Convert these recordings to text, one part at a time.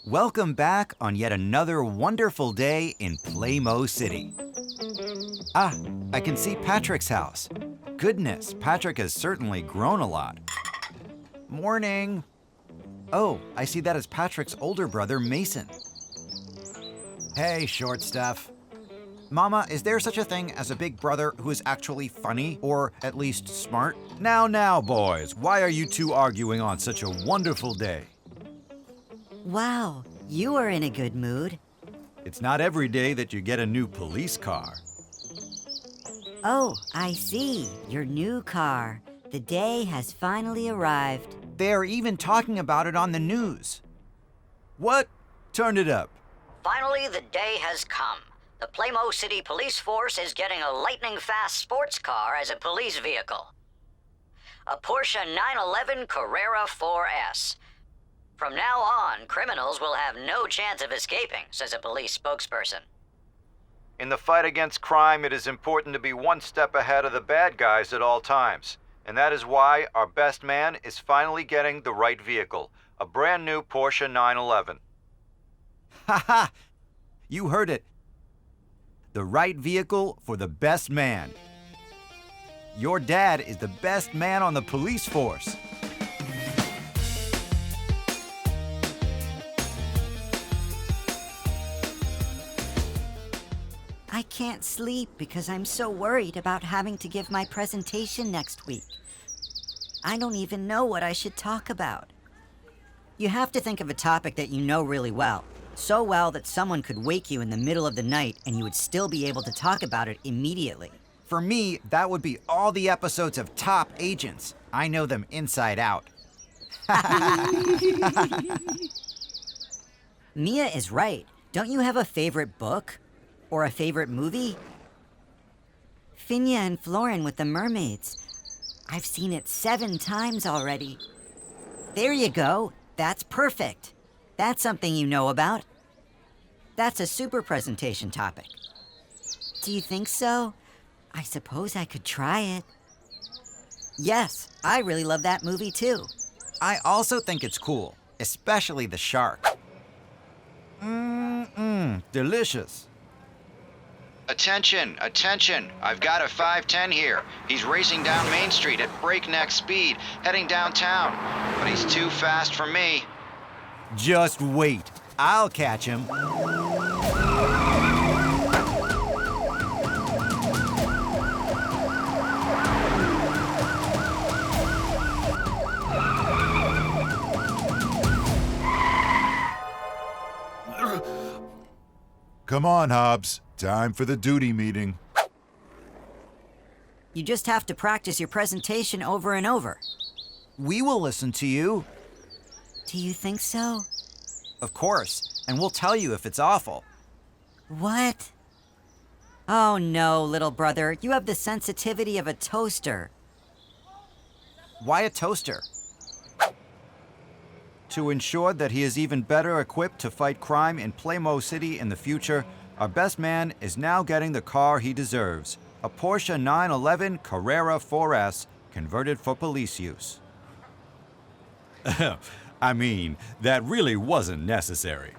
Welcome back on yet another wonderful day in Playmo City. Ah, I can see Patrick's house. Goodness, Patrick has certainly grown a lot. Morning. Oh, I see that is Patrick's older brother, Mason. Hey, short stuff. Mama, is there such a thing as a big brother who is actually funny, or at least smart? Now, boys, why are you two arguing on such a wonderful day? Wow, you are in a good mood. It's not every day that you get a new police car. Oh, I see. Your new car. The day has finally arrived. They are even talking about it on the news. What? Turn it up. Finally, the day has come. The Playmo City police force is getting a lightning-fast sports car as a police vehicle. A Porsche 911 Carrera 4S. From now on, criminals will have no chance of escaping, says a police spokesperson. In the fight against crime, it is important to be one step ahead of the bad guys at all times. And that is why our best man is finally getting the right vehicle, a brand new Porsche 911. Haha! You heard it. The right vehicle for the best man. Your dad is the best man on the police force. I can't sleep because I'm so worried about having to give my presentation next week. I don't even know what I should talk about. You have to think of a topic that you know really well. So well that someone could wake you in the middle of the night and you would still be able to talk about it immediately. For me, that would be all the episodes of Top Agents. I know them inside out. Mia is right. Don't you have a favorite book? Or a favorite movie? Phineas and Florin with the mermaids. I've seen it 7 times already. There you go. That's perfect. That's something you know about. That's a super presentation topic. Do you think so? I suppose I could try it. Yes, I really love that movie too. I also think it's cool, especially the shark. Delicious. Attention, attention, I've got a 510 here. He's racing down Main Street at breakneck speed, heading downtown. But he's too fast for me. Just wait. I'll catch him. Come on, Hobbs. Time for the duty meeting. You just have to practice your presentation over and over. We will listen to you. Do you think so? Of course, and we'll tell you if it's awful. What? Oh no, little brother, you have the sensitivity of a toaster. Why a toaster? To ensure that he is even better equipped to fight crime in Playmo City in the future, our best man is now getting the car he deserves, a Porsche 911 Carrera 4S converted for police use. I mean, that really wasn't necessary.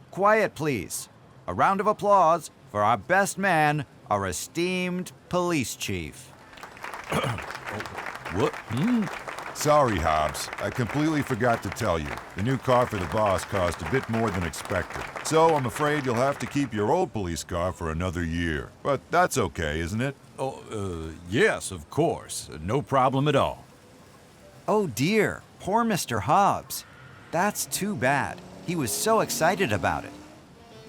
Quiet, please. A round of applause for our best man, our esteemed police chief. What? Sorry, Hobbs. I completely forgot to tell you. The new car for the boss cost a bit more than expected. So I'm afraid you'll have to keep your old police car for another year. But that's okay, isn't it? Yes, of course. No problem at all. Oh dear, poor Mr. Hobbs. That's too bad. He was so excited about it.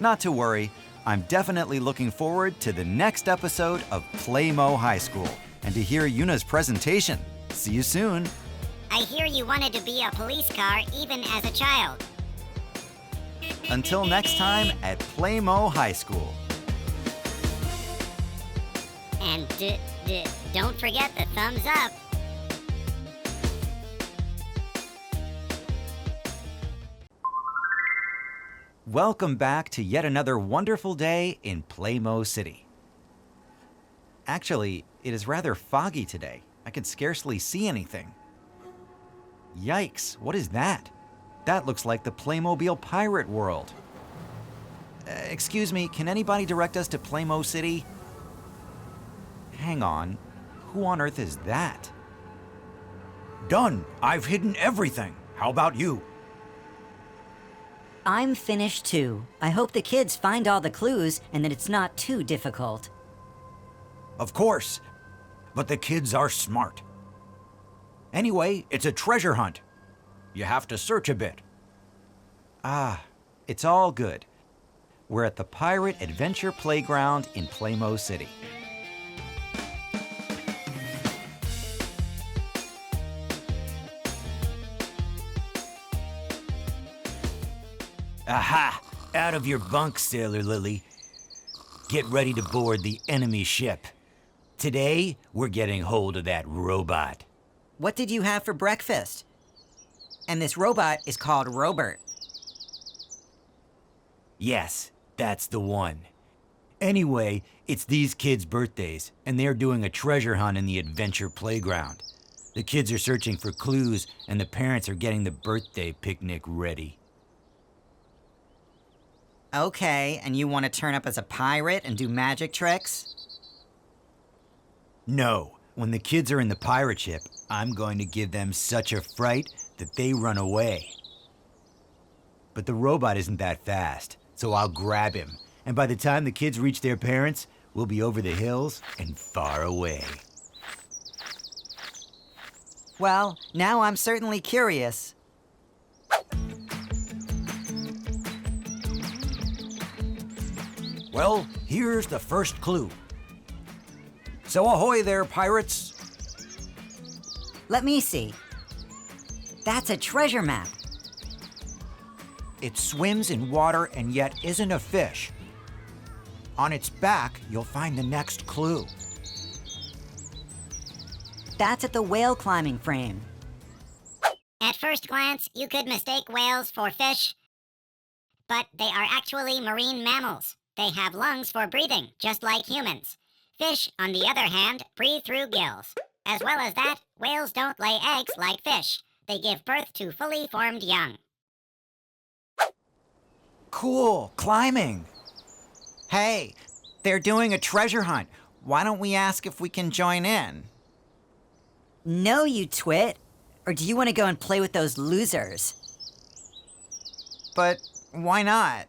Not to worry, I'm definitely looking forward to the next episode of Playmo High School and to hear Yuna's presentation. See you soon. I hear you wanted to be a police car even as a child. Until next time at Playmo High School. And don't forget the thumbs up. Welcome back to yet another wonderful day in Playmo City. Actually, it is rather foggy today. I can scarcely see anything. Yikes, what is that? That looks like the Playmobil Pirate World. Excuse me, can anybody direct us to Playmo City? Hang on, who on earth is that? Done. I've hidden everything. How about you? I'm finished too. I hope the kids find all the clues and that it's not too difficult. Of course. But the kids are smart. Anyway, it's a treasure hunt. You have to search a bit. Ah, it's all good. We're at the Pirate Adventure Playground in Playmo City. Aha! Out of your bunk, Sailor Lily. Get ready to board the enemy ship. Today, we're getting hold of that robot. What did you have for breakfast? And this robot is called Robert. Yes, that's the one. Anyway, it's these kids' birthdays, and they're doing a treasure hunt in the adventure playground. The kids are searching for clues, and the parents are getting the birthday picnic ready. Okay, and you want to turn up as a pirate and do magic tricks? No, when the kids are in the pirate ship, I'm going to give them such a fright that they run away. But the robot isn't that fast, so I'll grab him, and by the time the kids reach their parents, we'll be over the hills and far away. Well, now I'm certainly curious. Well, here's the first clue. So ahoy there, pirates. Let me see. That's a treasure map. It swims in water and yet isn't a fish. On its back, you'll find the next clue. That's at the whale climbing frame. At first glance, you could mistake whales for fish, but they are actually marine mammals. They have lungs for breathing, just like humans. Fish, on the other hand, breathe through gills. As well as that, whales don't lay eggs like fish. They give birth to fully formed young. Cool, climbing. Hey, they're doing a treasure hunt. Why don't we ask if we can join in? No, you twit. Or do you want to go and play with those losers? But why not?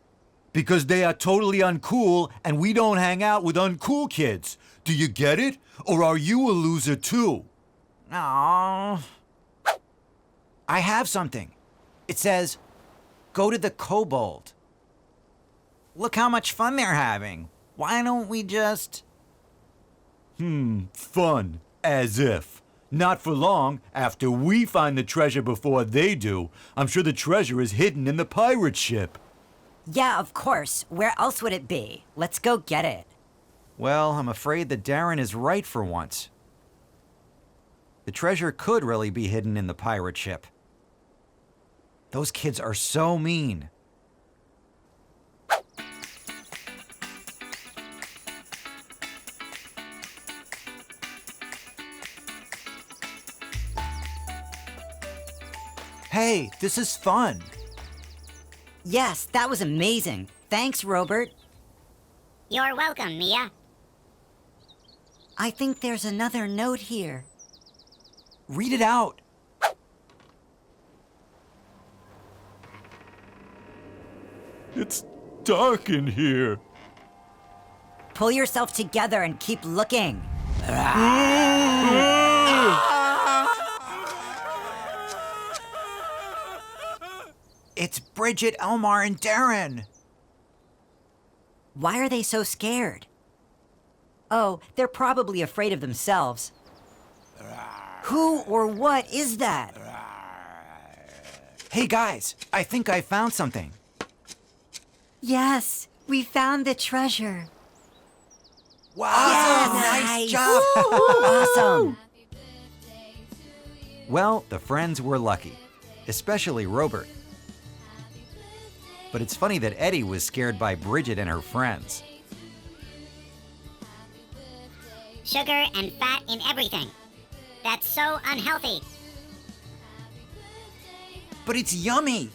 Because they are totally uncool and we don't hang out with uncool kids. Do you get it? Or are you a loser too? Aww. I have something. It says, go to the kobold. Look how much fun they're having. Why don't we just... Fun. As if. Not for long, after we find the treasure before they do. I'm sure the treasure is hidden in the pirate ship. Yeah, of course. Where else would it be? Let's go get it. Well, I'm afraid that Darren is right for once. The treasure could really be hidden in the pirate ship. Those kids are so mean. Hey, this is fun. Yes, that was amazing. Thanks, Robert. You're welcome, Mia. I think there's another note here. Read it out. It's dark in here. Pull yourself together and keep looking. It's Bridget, Elmar, and Darren. Why are they so scared? Oh, they're probably afraid of themselves. Who or what is that? Hey guys, I think I found something. Yes, we found the treasure. Wow, nice job. Awesome. Well, the friends were lucky, especially Robert. But it's funny that Eddie was scared by Bridget and her friends. Sugar and fat in everything. That's so unhealthy. But it's yummy.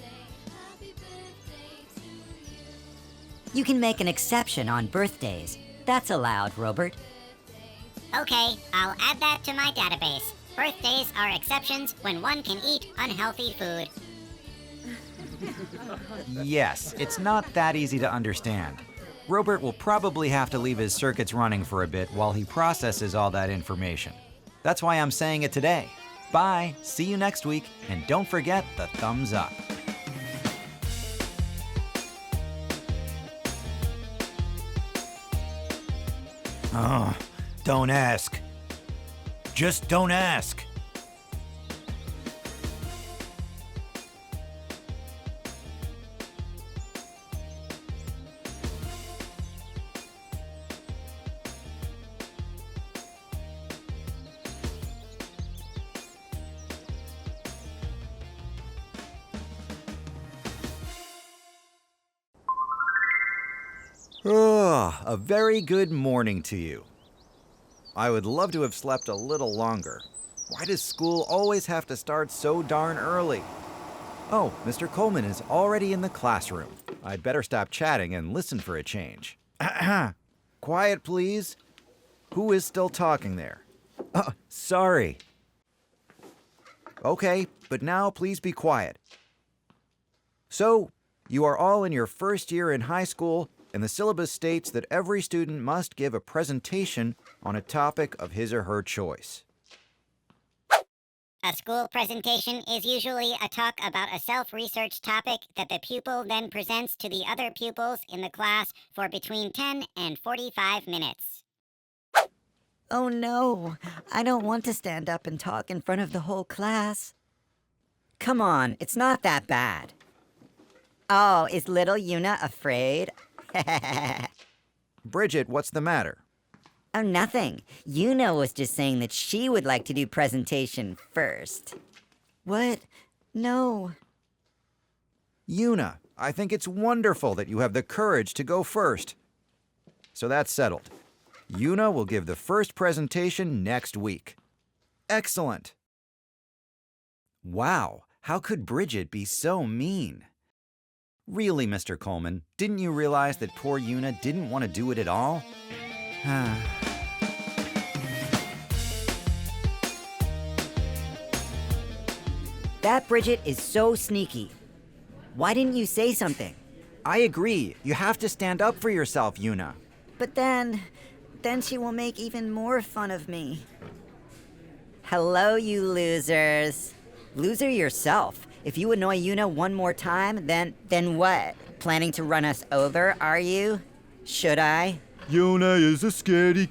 You can make an exception on birthdays. That's allowed, Robert. Okay, I'll add that to my database. Birthdays are exceptions when one can eat unhealthy food. Yes, it's not that easy to understand. Robert will probably have to leave his circuits running for a bit while he processes all that information. That's why I'm saying it today. Bye, see you next week, and don't forget the thumbs up. Oh, don't ask. Just don't ask. Oh, a very good morning to you. I would love to have slept a little longer. Why does school always have to start so darn early? Oh, Mr. Coleman is already in the classroom. I'd better stop chatting and listen for a change. Quiet, please. Who is still talking there? Sorry. Okay, but now please be quiet. So, you are all in your first year in high school, and the syllabus states that every student must give a presentation on a topic of his or her choice. A school presentation is usually a talk about a self-research topic that the pupil then presents to the other pupils in the class for between 10 and 45 minutes. Oh no, I don't want to stand up and talk in front of the whole class. Come on, it's not that bad. Oh, is little Yuna afraid? Bridget, what's the matter? Oh, nothing. Yuna was just saying that she would like to do presentation first. What? No. Yuna, I think it's wonderful that you have the courage to go first. So that's settled. Yuna will give the first presentation next week. Excellent. Wow, how could Bridget be so mean? Really, Mr. Coleman, didn't you realize that poor Yuna didn't want to do it at all? That Bridget is so sneaky. Why didn't you say something? I agree. You have to stand up for yourself, Yuna. But then she will make even more fun of me. Hello, you losers. Loser yourself. If you annoy Yuna one more time, then what? Planning to run us over, are you? Should I? Yuna is a scaredy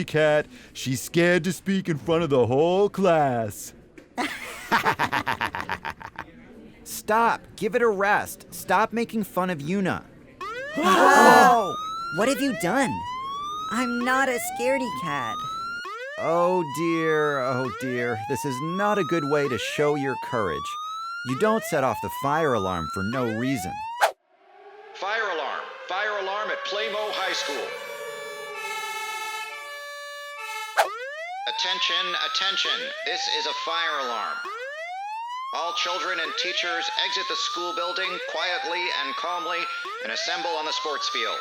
cat. She's scared to speak in front of the whole class. Stop. Give it a rest. Stop making fun of Yuna. Oh! What have you done? I'm not a scaredy cat. Oh dear. This is not a good way to show your courage. You don't set off the fire alarm for no reason. Fire alarm! Fire alarm at Playmo High School. Attention! This is a fire alarm. All children and teachers exit the school building quietly and calmly and assemble on the sports field.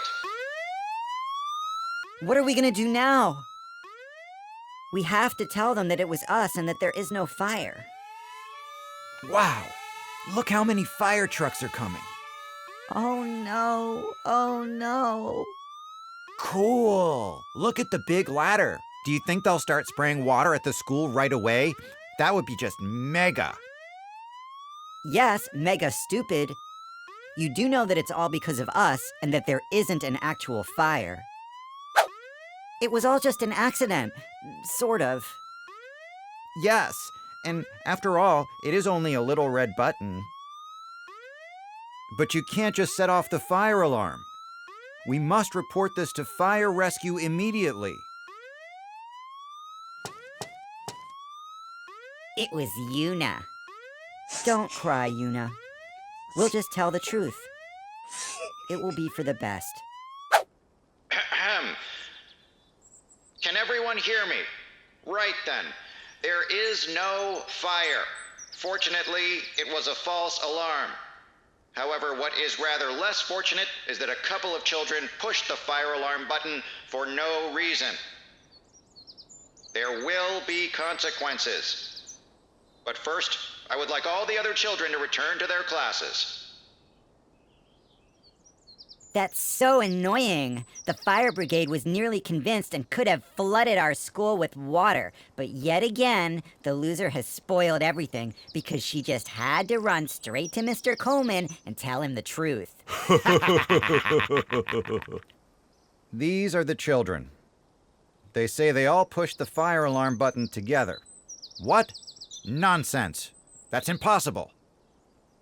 What are we gonna do now? We have to tell them that it was us and that there is no fire. Wow, look how many fire trucks are coming. Oh no. Cool. Look at the big ladder. Do you think they'll start spraying water at the school right away? That would be just mega. Yes, mega stupid. You do know that it's all because of us and that there isn't an actual fire. It was all just an accident, sort of. Yes, and after all, it is only a little red button. But you can't just set off the fire alarm. We must report this to fire rescue immediately. It was Yuna. Don't cry, Yuna. We'll just tell the truth. It will be for the best. Can everyone hear me? Right then. There is no fire. Fortunately, it was a false alarm. However, what is rather less fortunate is that a couple of children pushed the fire alarm button for no reason. There will be consequences. But first, I would like all the other children to return to their classes. That's so annoying. The fire brigade was nearly convinced and could have flooded our school with water. But yet again, the loser has spoiled everything because she just had to run straight to Mr. Coleman and tell him the truth. These are the children. They say they all pushed the fire alarm button together. What? Nonsense. That's impossible.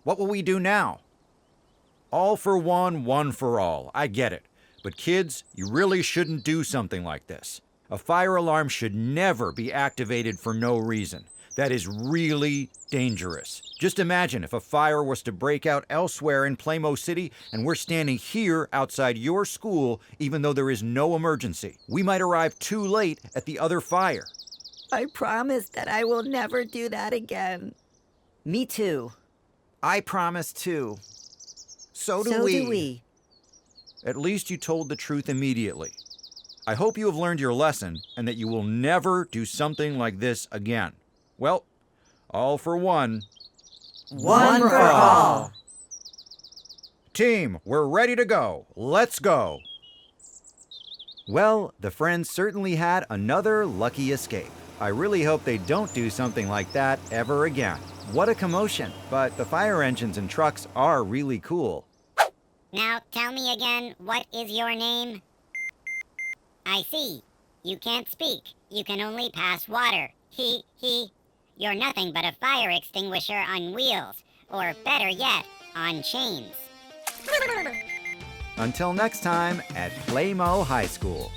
What will we do now? All for one, one for all. I get it. But kids, you really shouldn't do something like this. A fire alarm should never be activated for no reason. That is really dangerous. Just imagine if a fire was to break out elsewhere in Playmobil City and we're standing here outside your school even though there is no emergency. We might arrive too late at the other fire. I promise that I will never do that again. Me too. I promise too. So do we. At least you told the truth immediately. I hope you have learned your lesson and that you will never do something like this again. Well, all for one. One for all. Team, we're ready to go. Let's go. Well, the friends certainly had another lucky escape. I really hope they don't do something like that ever again. What a commotion, but the fire engines and trucks are really cool. Now, tell me again, what is your name? I see. You can't speak. You can only pass water. You're nothing but a fire extinguisher on wheels. Or better yet, on chains. Until next time at Playmo High School.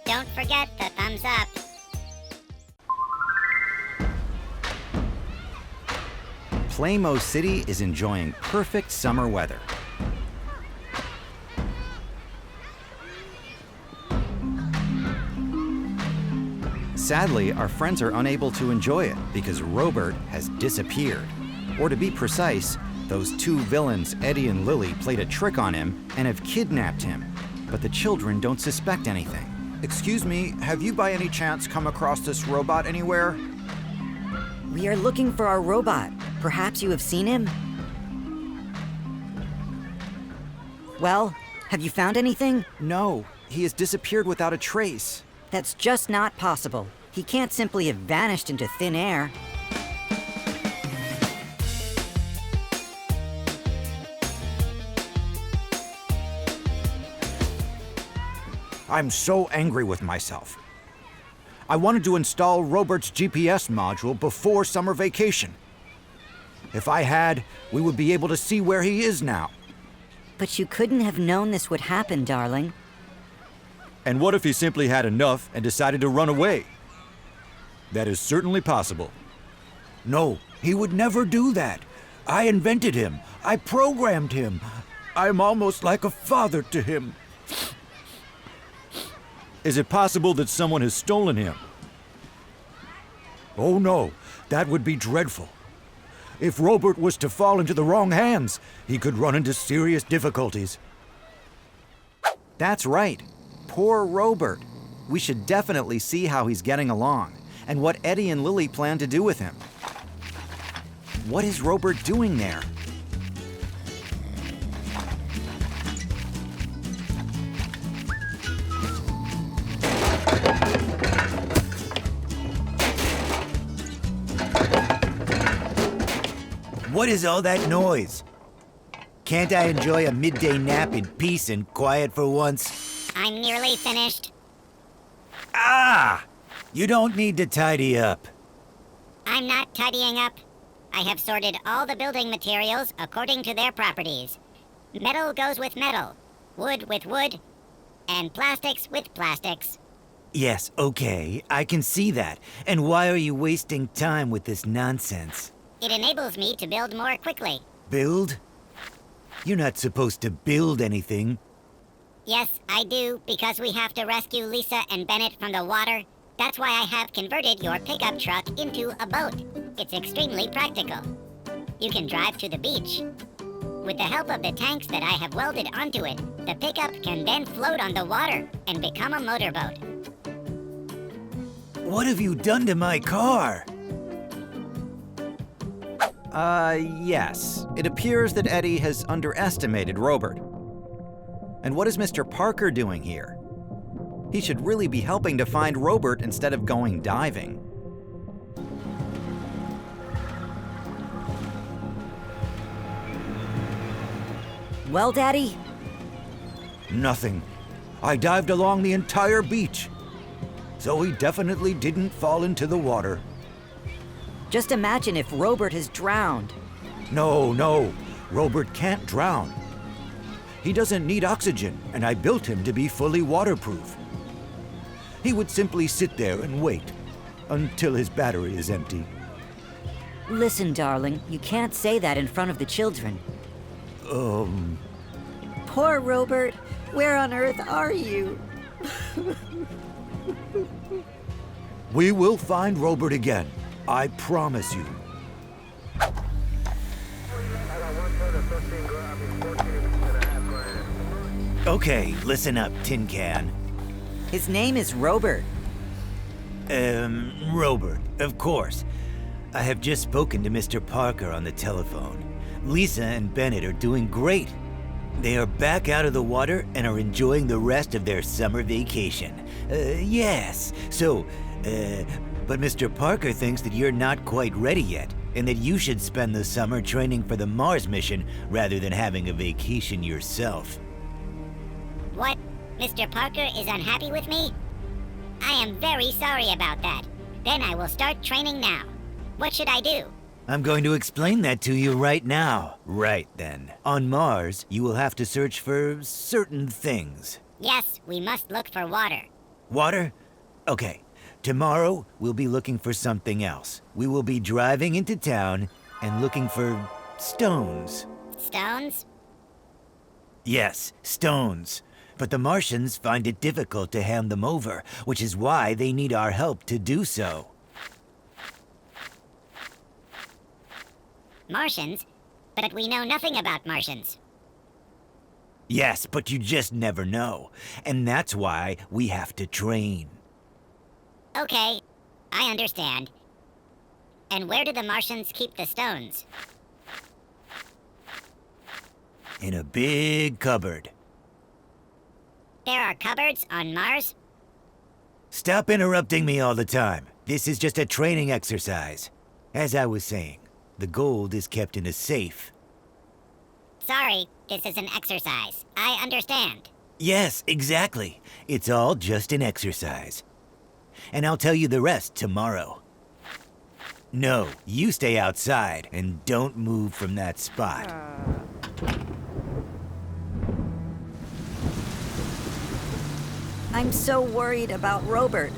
Don't forget the thumbs up. Playmo City is enjoying perfect summer weather. Sadly, our friends are unable to enjoy it because Robert has disappeared. Or to be precise, those two villains, Eddie and Lily, played a trick on him and have kidnapped him. But the children don't suspect anything. Excuse me, have you by any chance come across this robot anywhere? We are looking for our robot. Perhaps you have seen him? Well, have you found anything? No, he has disappeared without a trace. That's just not possible. He can't simply have vanished into thin air. I'm so angry with myself. I wanted to install Robert's GPS module before summer vacation. If I had, we would be able to see where he is now. But you couldn't have known this would happen, darling. And what if he simply had enough and decided to run away? That is certainly possible. No, he would never do that. I invented him. I programmed him. I'm almost like a father to him. Is it possible that someone has stolen him? Oh no, that would be dreadful. If Robert was to fall into the wrong hands, he could run into serious difficulties. That's right. Poor Robert. We should definitely see how he's getting along and what Eddie and Lily plan to do with him. What is Robert doing there? What is all that noise? Can't I enjoy a midday nap in peace and quiet for once? I'm nearly finished. Ah! You don't need to tidy up. I'm not tidying up. I have sorted all the building materials according to their properties. Metal goes with metal, wood with wood, and plastics with plastics. Yes, okay, I can see that. And why are you wasting time with this nonsense? It enables me to build more quickly. Build? You're not supposed to build anything. Yes, I do, because we have to rescue Lisa and Bennett from the water. That's why I have converted your pickup truck into a boat. It's extremely practical. you can drive to the beach. With the help of the tanks that I have welded onto it, the pickup can then float on the water and become a motorboat. What have you done to my car? Yes. It appears that Eddie has underestimated Robert. And what is Mr. Parker doing here? He should really be helping to find Robert instead of going diving. Well, Daddy? Nothing. I dived along the entire beach. So he definitely didn't fall into the water. Just imagine if Robert has drowned. No. Robert can't drown. He doesn't need oxygen, and I built him to be fully waterproof. He would simply sit there and wait until his battery is empty. Listen, darling, you can't say that in front of the children. Poor Robert. Where on earth are you? We will find Robert again. I promise you. Okay, listen up, Tin Can. His name is Robert. Robert, of course. I have just spoken to Mr. Parker on the telephone. Lisa and Bennett are doing great. They are back out of the water and are enjoying the rest of their summer vacation. Yes. But Mr. Parker thinks that you're not quite ready yet, and that you should spend the summer training for the Mars mission rather than having a vacation yourself. What? Mr. Parker is unhappy with me? I am very sorry about that. Then I will start training now. What should I do? I'm going to explain that to you right now. Right then. On Mars, you will have to search for certain things. Yes, we must look for water. Water? Okay. Tomorrow, we'll be looking for something else. We will be driving into town and looking for stones. Stones? Yes, stones. But the Martians find it difficult to hand them over, which is why they need our help to do so. Martians? But we know nothing about Martians. Yes, but you just never know. And that's why we have to train. Okay, I understand. And where do the Martians keep the stones? In a big cupboard. There are cupboards on Mars? Stop interrupting me all the time. This is just a training exercise. As I was saying, the gold is kept in a safe. Sorry, this is an exercise. I understand. Yes, exactly. It's all just an exercise. And I'll tell you the rest tomorrow. No, you stay outside and don't move from that spot. I'm so worried about Robert.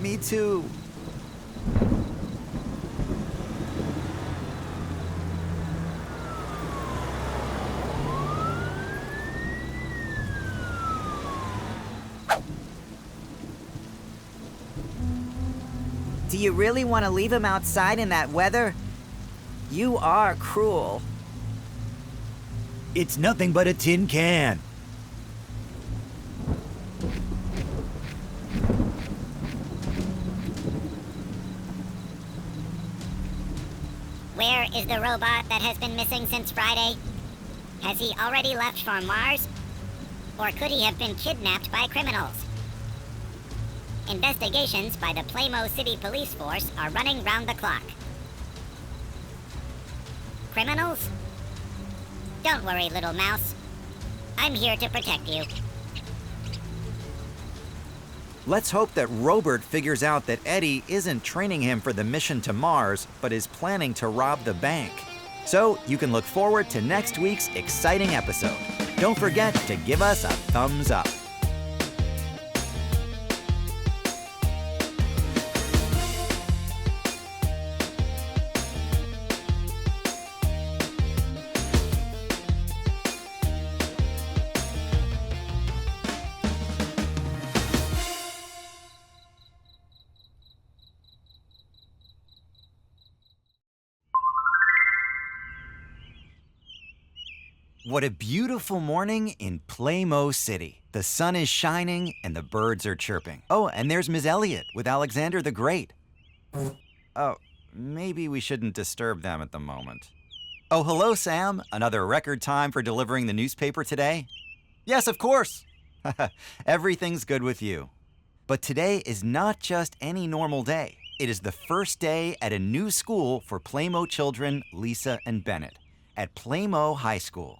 Me too. Do you really want to leave him outside in that weather? You are cruel. It's nothing but a tin can. Where is the robot that has been missing since Friday? Has he already left for Mars? Or could he have been kidnapped by criminals? Investigations by the Playmobil City Police Force are running round the clock. Criminals? Don't worry, little mouse. I'm here to protect you. Let's hope that Robert figures out that Eddie isn't training him for the mission to Mars, but is planning to rob the bank. So you can look forward to next week's exciting episode. Don't forget to give us a thumbs up. What a beautiful morning in Playmo City. The sun is shining and the birds are chirping. Oh, and there's Ms. Elliot with Alexander the Great. Oh, maybe we shouldn't disturb them at the moment. Oh, hello, Sam. Another record time for delivering the newspaper today? Yes, of course. Everything's good with you. But today is not just any normal day. It is the first day at a new school for Playmo children, Lisa and Bennett, at Playmo High School.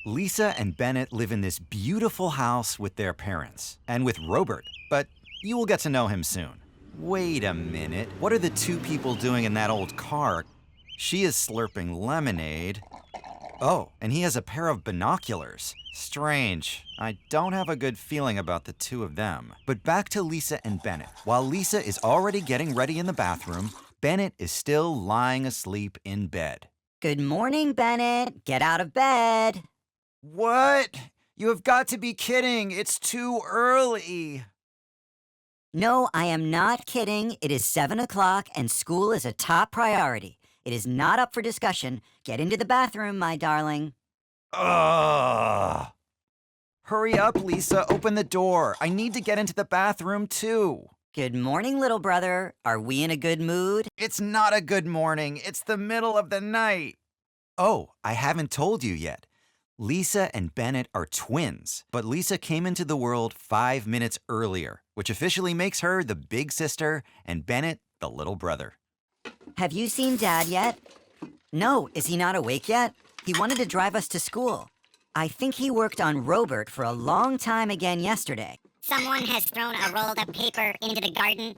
Lisa and Bennett live in this beautiful house with their parents and with Robert, but you will get to know him soon. Wait a minute. What are the two people doing in that old car? She is slurping lemonade. Oh, and he has a pair of binoculars. Strange. I don't have a good feeling about the two of them. But back to Lisa and Bennett. While Lisa is already getting ready in the bathroom, Bennett is still lying asleep in bed. Good morning, Bennett. Get out of bed. What? You have got to be kidding. It's too early. No, I am not kidding. It is 7 o'clock and school is a top priority. It is not up for discussion. Get into the bathroom, my darling. Ugh. Hurry up, Lisa. Open the door. I need to get into the bathroom, too. Good morning, little brother. Are we in a good mood? It's not a good morning. It's the middle of the night. Oh, I haven't told you yet. Lisa and Bennett are twins, but Lisa came into the world 5 minutes earlier, which officially makes her the big sister and Bennett the little brother. Have you seen Dad yet? No, is he not awake yet? He wanted to drive us to school. I think he worked on Robert for a long time again yesterday. Someone has thrown a rolled up paper into the garden.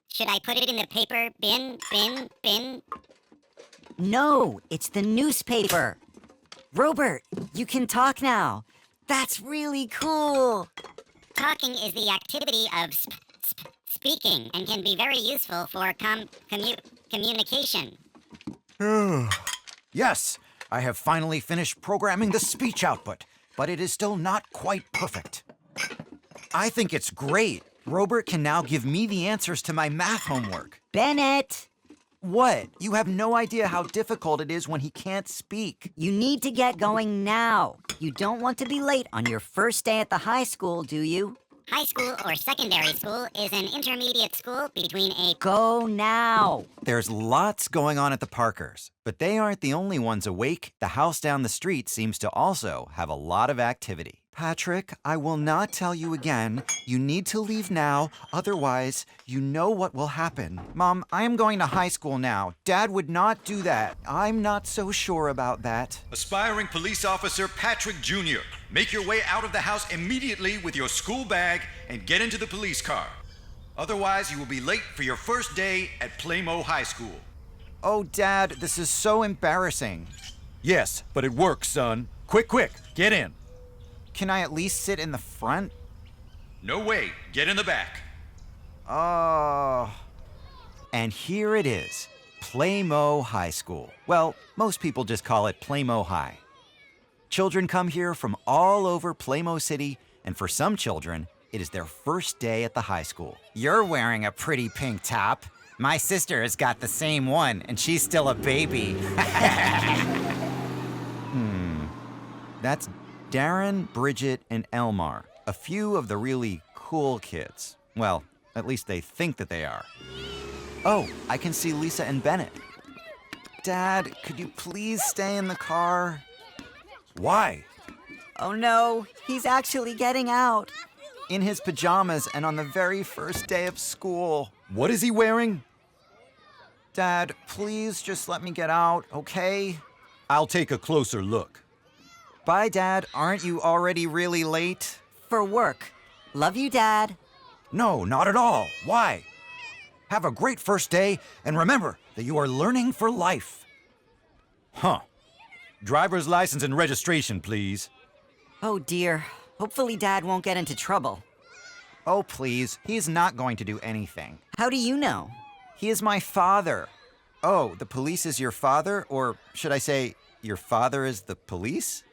Should I put it in the paper bin? No, it's the newspaper. Robert, you can talk now. That's really cool. Talking is the activity of speaking and can be very useful for communication. Yes, I have finally finished programming the speech output, but it is still not quite perfect. I think it's great. Robert can now give me the answers to my math homework. Bennett! What? You have no idea how difficult it is when he can't speak. You need to get going now. You don't want to be late on your first day at the high school, do you? High school or secondary school is an intermediate school between a... Go now! There's lots going on at the Parkers, but they aren't the only ones awake. The house down the street seems to also have a lot of activity. Patrick, I will not tell you again. You need to leave now, otherwise, you know what will happen. Mom, I am going to high school now. Dad would not do that. I'm not so sure about that. Aspiring police officer Patrick Jr., make your way out of the house immediately with your school bag and get into the police car. Otherwise, you will be late for your first day at Playmo High School. Oh, Dad, this is so embarrassing. Yes, but it works, son. Quick, get in. Can I at least sit in the front? No way, get in the back. Oh. And here it is, Playmo High School. Well, most people just call it Playmo High. Children come here from all over Playmo City, and for some children, it is their first day at the high school. You're wearing a pretty pink top. My sister has got the same one, and she's still a baby. That's Darren, Bridget, and Elmar, a few of the really cool kids. Well, at least they think that they are. Oh, I can see Lisa and Bennett. Dad, could you please stay in the car? Why? Oh no, he's actually getting out. In his pajamas and on the very first day of school. What is he wearing? Dad, please just let me get out, okay? I'll take a closer look. Bye, Dad. Aren't you already really late? For work. Love you, Dad. No, not at all. Why? Have a great first day, and remember that you are learning for life. Huh. Driver's license and registration, please. Oh dear. Hopefully Dad won't get into trouble. Oh, please. He's not going to do anything. How do you know? He is my father. Oh, the police is your father? Or should I say, your father is the police?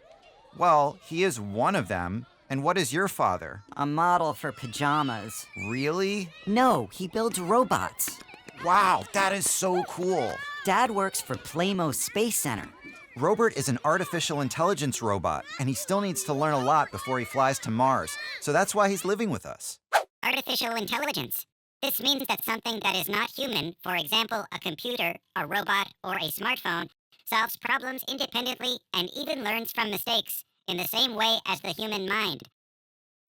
Well, he is one of them. And what is your father? A model for pajamas. Really? No, he builds robots. Wow, that is so cool. Dad works for Playmo Space Center. Robert is an artificial intelligence robot, and he still needs to learn a lot before he flies to Mars, so that's why he's living with us. Artificial intelligence. This means that something that is not human, for example, a computer, a robot, or a smartphone, solves problems independently and even learns from mistakes in the same way as the human mind.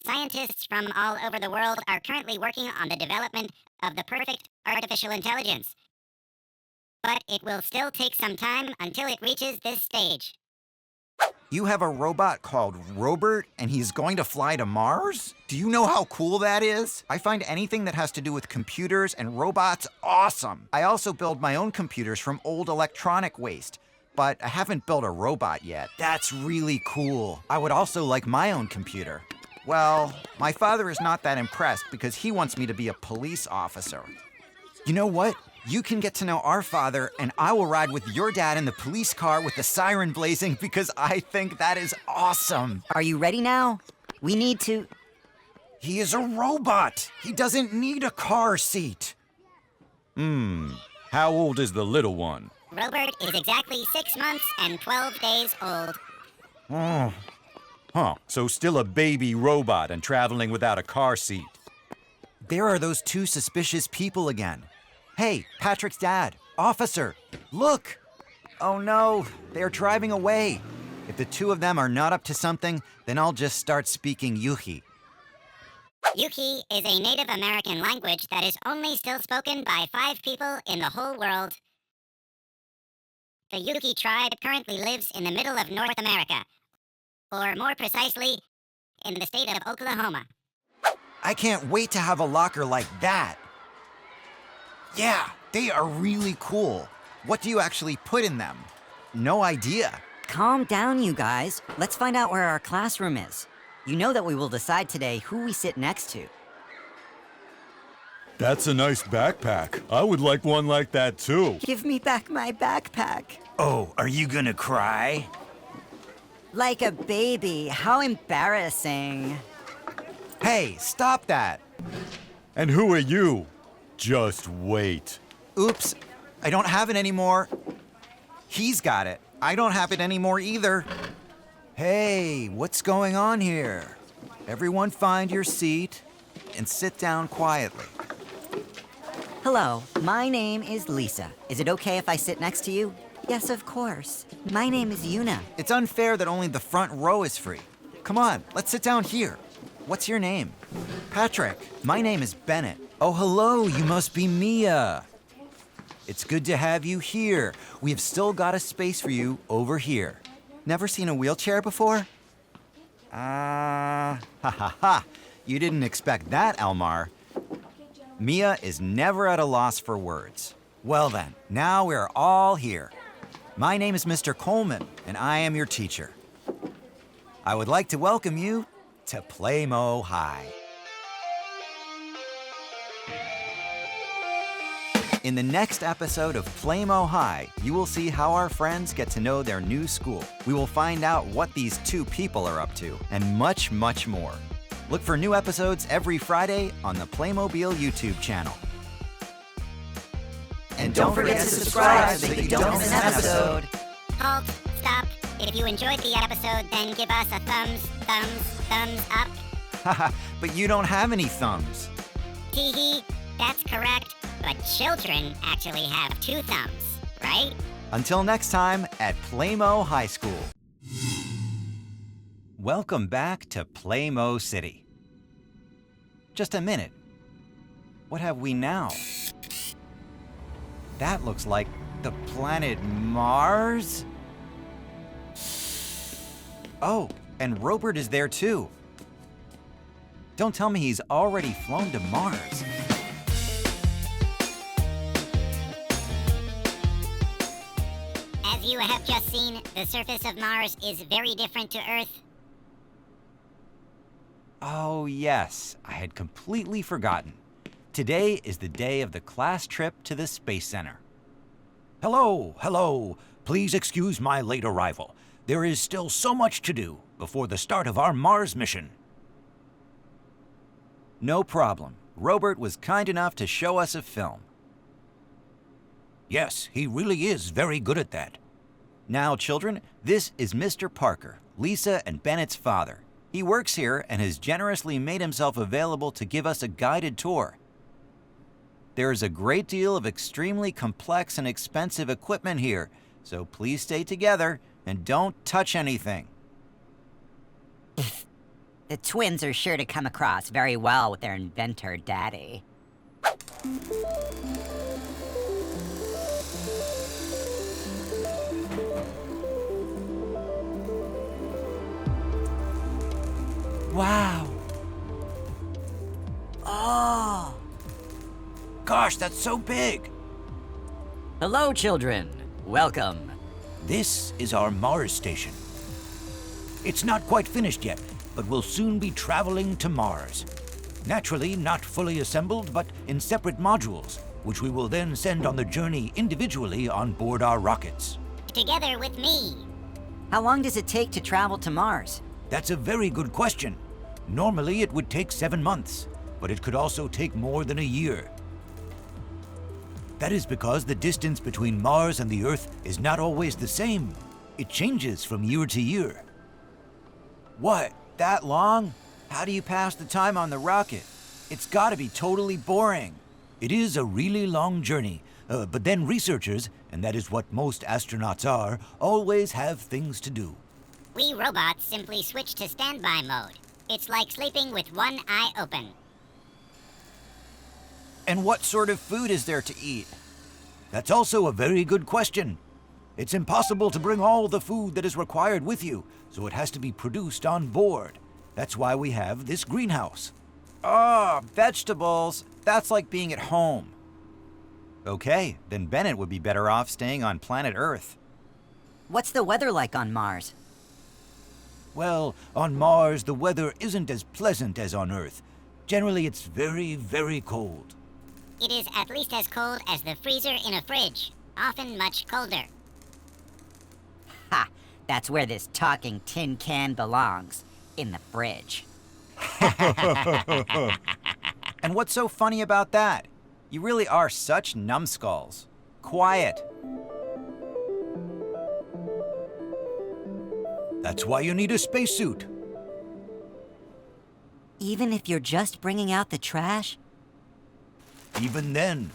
Scientists from all over the world are currently working on the development of the perfect artificial intelligence. But it will still take some time until it reaches this stage. You have a robot called Robert, and he's going to fly to Mars? Do you know how cool that is? I find anything that has to do with computers and robots awesome. I also build my own computers from old electronic waste, but I haven't built a robot yet. That's really cool. I would also like my own computer. Well, my father is not that impressed because he wants me to be a police officer. You know what? You can get to know our father, and I will ride with your dad in the police car with the siren blazing because I think that is awesome. Are you ready now? We need to... He is a robot. He doesn't need a car seat. How old is the little one? Robert is exactly 6 months and 12 days old. So still a baby robot and traveling without a car seat. There are those two suspicious people again. Hey, Patrick's dad, officer, look! Oh no, they're driving away. If the two of them are not up to something, then I'll just start speaking Yuki. Yuki is a Native American language that is only still spoken by 5 people in the whole world. The Yuki tribe currently lives in the middle of North America, or more precisely, in the state of Oklahoma. I can't wait to have a locker like that. Yeah, they are really cool. What do you actually put in them? No idea. Calm down, you guys. Let's find out where our classroom is. You know that we will decide today who we sit next to. That's a nice backpack. I would like one like that too. Give me back my backpack. Oh, are you gonna cry? Like a baby. How embarrassing. Hey, stop that. And who are you? Just wait. Oops, I don't have it anymore. He's got it. I don't have it anymore either. Hey, what's going on here? Everyone find your seat and sit down quietly. Hello, my name is Lisa. Is it okay if I sit next to you? Yes, of course. My name is Yuna. It's unfair that only the front row is free. Come on, let's sit down here. What's your name? Patrick. My name is Bennett. Oh, hello, you must be Mia. It's good to have you here. We have still got a space for you over here. Never seen a wheelchair before? Ha ha ha. You didn't expect that, Elmar. Mia is never at a loss for words. Well then, now we're all here. My name is Mr. Coleman, and I am your teacher. I would like to welcome you to Playmo High. In the next episode of Playmo High, you will see how our friends get to know their new school. We will find out what these two people are up to, and much, much more. Look for new episodes every Friday on the Playmobil YouTube channel. And don't forget to subscribe so that you don't miss an episode. Halt, stop. If you enjoyed the episode, then give us a thumbs up. Haha, but you don't have any thumbs. Hee hee, that's correct. But children actually have 2 thumbs, right? Until next time at Playmo High School. Welcome back to Playmo City. Just a minute. What have we now? That looks like the planet Mars? Oh, and Robert is there too. Don't tell me he's already flown to Mars. As you have just seen, the surface of Mars is very different to Earth. Oh yes, I had completely forgotten. Today is the day of the class trip to the Space Center. Hello, hello. Please excuse my late arrival. There is still so much to do before the start of our Mars mission. No problem. Robert was kind enough to show us a film. Yes, he really is very good at that. Now, children, this is Mr. Parker, Lisa and Bennett's father. He works here and has generously made himself available to give us a guided tour. There is a great deal of extremely complex and expensive equipment here, so please stay together and don't touch anything. The twins are sure to come across very well with their inventor daddy. Wow. Oh. Gosh, that's so big. Hello, children. Welcome. This is our Mars station. It's not quite finished yet, but we'll soon be traveling to Mars. Naturally, not fully assembled, but in separate modules, which we will then send on the journey individually on board our rockets. Together with me. How long does it take to travel to Mars? That's a very good question. Normally, it would take 7 months, but it could also take more than a year. That is because the distance between Mars and the Earth is not always the same. It changes from year to year. What? That long? How do you pass the time on the rocket? It's gotta be totally boring. It is a really long journey, but then researchers, and that is what most astronauts are, always have things to do. We robots simply switch to standby mode. It's like sleeping with one eye open. And what sort of food is there to eat? That's also a very good question. It's impossible to bring all the food that is required with you, so it has to be produced on board. That's why we have this greenhouse. Oh, vegetables. That's like being at home. Okay, then Bennett would be better off staying on planet Earth. What's the weather like on Mars? Well, on Mars, the weather isn't as pleasant as on Earth. Generally, it's very, very cold. It is at least as cold as the freezer in a fridge, often much colder. Ha! That's where this talking tin can belongs. In the fridge. And what's so funny about that? You really are such numbskulls. Quiet. That's why you need a spacesuit. Even if you're just bringing out the trash? Even then.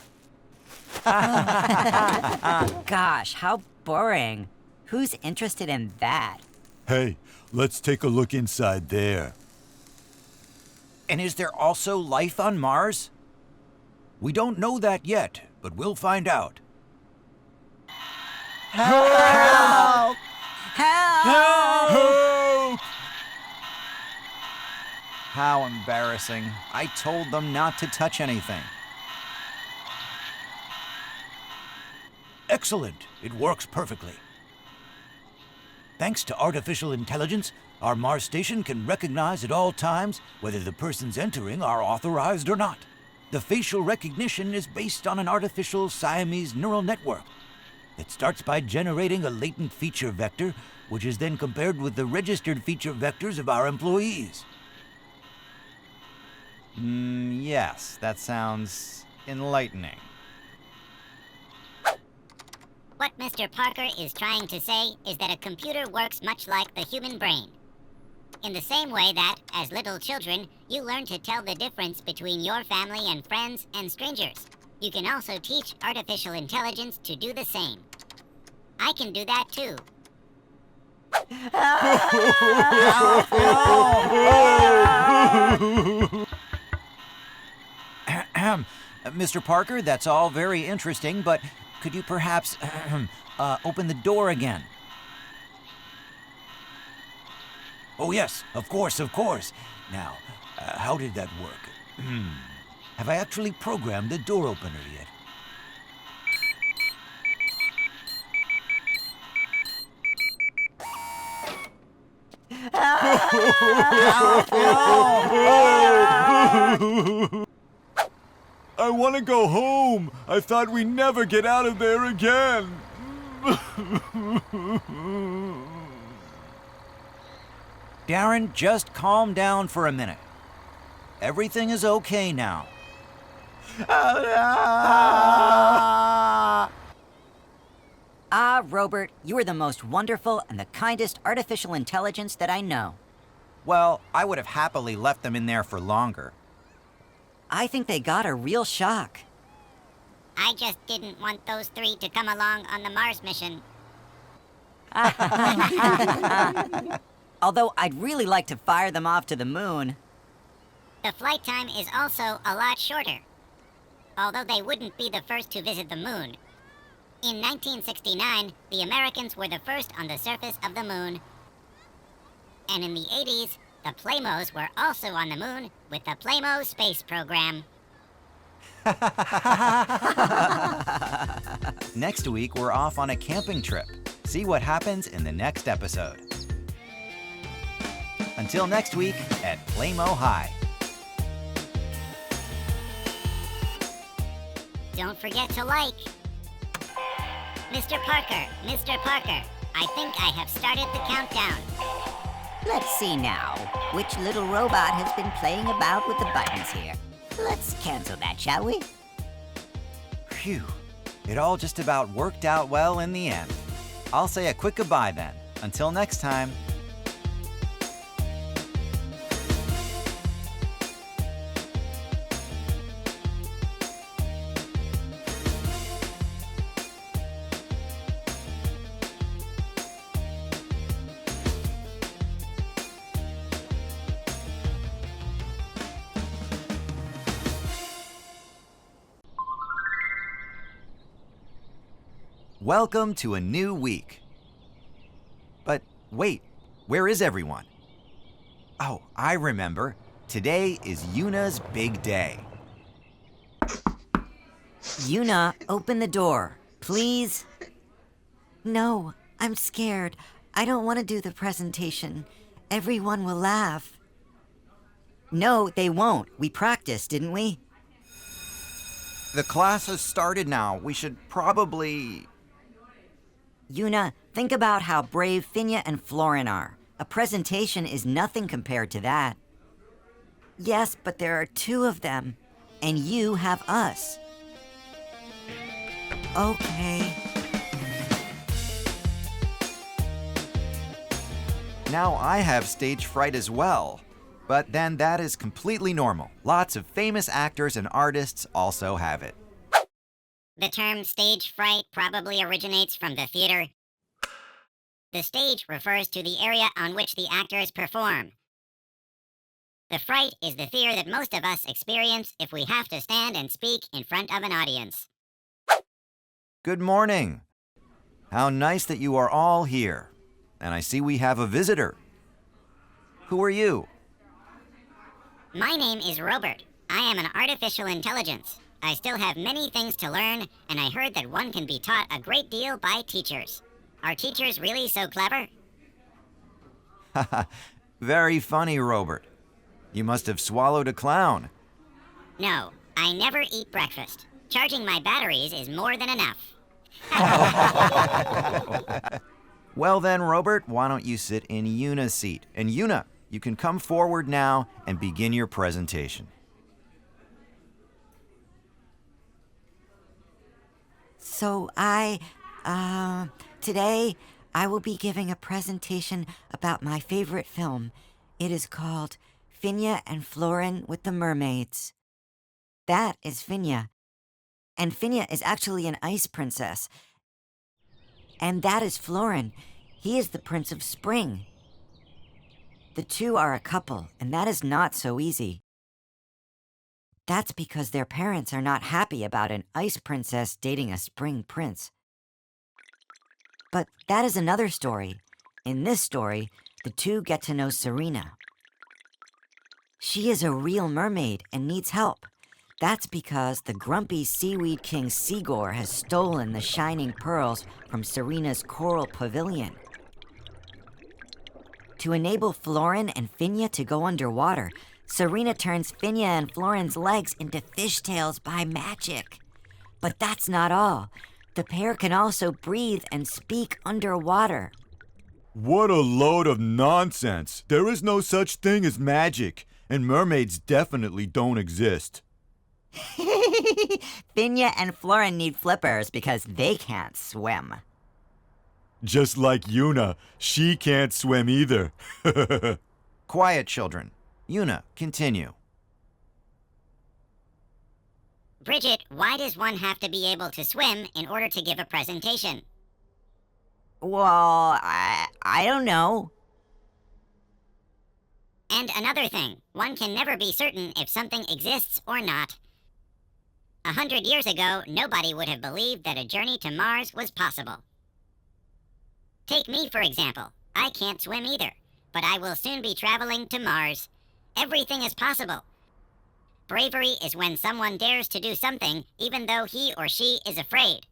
Gosh, how boring. Who's interested in that? Hey, let's take a look inside there. And is there also life on Mars? We don't know that yet, but we'll find out. Help! Help! Help! How embarrassing. I told them not to touch anything. Excellent. It works perfectly. Thanks to artificial intelligence, our Mars station can recognize at all times whether the persons entering are authorized or not. The facial recognition is based on an artificial Siamese neural network that starts by generating a latent feature vector, which is then compared with the registered feature vectors of our employees. Yes, that sounds enlightening. What Mr. Parker is trying to say is that a computer works much like the human brain. In the same way that, as little children, you learn to tell the difference between your family and friends and strangers. You can also teach artificial intelligence to do the same. I can do that too. Mr. Parker, that's all very interesting, but could you perhaps open the door again? Oh yes, of course, of course. Now, how did that work? Have I actually programmed the door opener yet? I want to go home. I thought we'd never get out of there again. Darren, just calm down for a minute. Everything is okay now. Ah, Robert, you are the most wonderful and the kindest artificial intelligence that I know. Well, I would have happily left them in there for longer. I think they got a real shock. I just didn't want those three to come along on the Mars mission. Although I'd really like to fire them off to the moon. The flight time is also a lot shorter. Although they wouldn't be the first to visit the moon. In 1969, the Americans were the first on the surface of the moon. And in the 80s, the Playmos were also on the moon with the Playmo space program. Next week, we're off on a camping trip. See what happens in the next episode. Until next week at Playmo High. Don't forget to like. Mr. Parker, I think I have started the countdown. Let's see now. Which little robot has been playing about with the buttons here? Let's cancel that, shall we? Phew. It all just about worked out well in the end. I'll say a quick goodbye then. Until next time. Welcome to a new week. But wait, where is everyone? Oh, I remember. Today is Yuna's big day. Yuna, open the door, please. No, I'm scared. I don't want to do the presentation. Everyone will laugh. No, they won't. We practiced, didn't we? The class has started now. We should probably... Yuna, think about how brave Finya and Florin are. A presentation is nothing compared to that. Yes, but there are two of them, and you have us. Okay. Now I have stage fright as well. But then that is completely normal. Lots of famous actors and artists also have it. The term stage fright probably originates from the theater. The stage refers to the area on which the actors perform. The fright is the fear that most of us experience if we have to stand and speak in front of an audience. Good morning. How nice that you are all here. And I see we have a visitor. Who are you? My name is Robert. I am an artificial intelligence. I still have many things to learn, and I heard that one can be taught a great deal by teachers. Are teachers really so clever? Very funny, Robert. You must have swallowed a clown. No, I never eat breakfast. Charging my batteries is more than enough. Well then, Robert, why don't you sit in Yuna's seat? And Yuna, you can come forward now and begin your presentation. So today I will be giving a presentation about my favorite film. It is called Finya and Florin with the Mermaids. That is Finya. And Finya is actually an ice princess. And that is Florin. He is the Prince of Spring. The two are a couple, and that is not so easy. That's because their parents are not happy about an ice princess dating a spring prince. But that is another story. In this story, the two get to know Serena. She is a real mermaid and needs help. That's because the grumpy seaweed king Seagore has stolen the shining pearls from Serena's coral pavilion. To enable Florin and Finya to go underwater, Serena turns Finya and Florin's legs into fishtails by magic. But that's not all. The pair can also breathe and speak underwater. What a load of nonsense! There is no such thing as magic, and mermaids definitely don't exist. Finya and Florin need flippers because they can't swim. Just like Yuna, she can't swim either. Quiet, children. Yuna, continue. Bridget, why does one have to be able to swim in order to give a presentation? Well, I don't know. And another thing, one can never be certain if something exists or not. 100 years ago, nobody would have believed that a journey to Mars was possible. Take me, for example. I can't swim either, but I will soon be traveling to Mars. Everything is possible. Bravery is when someone dares to do something even though he or she is afraid.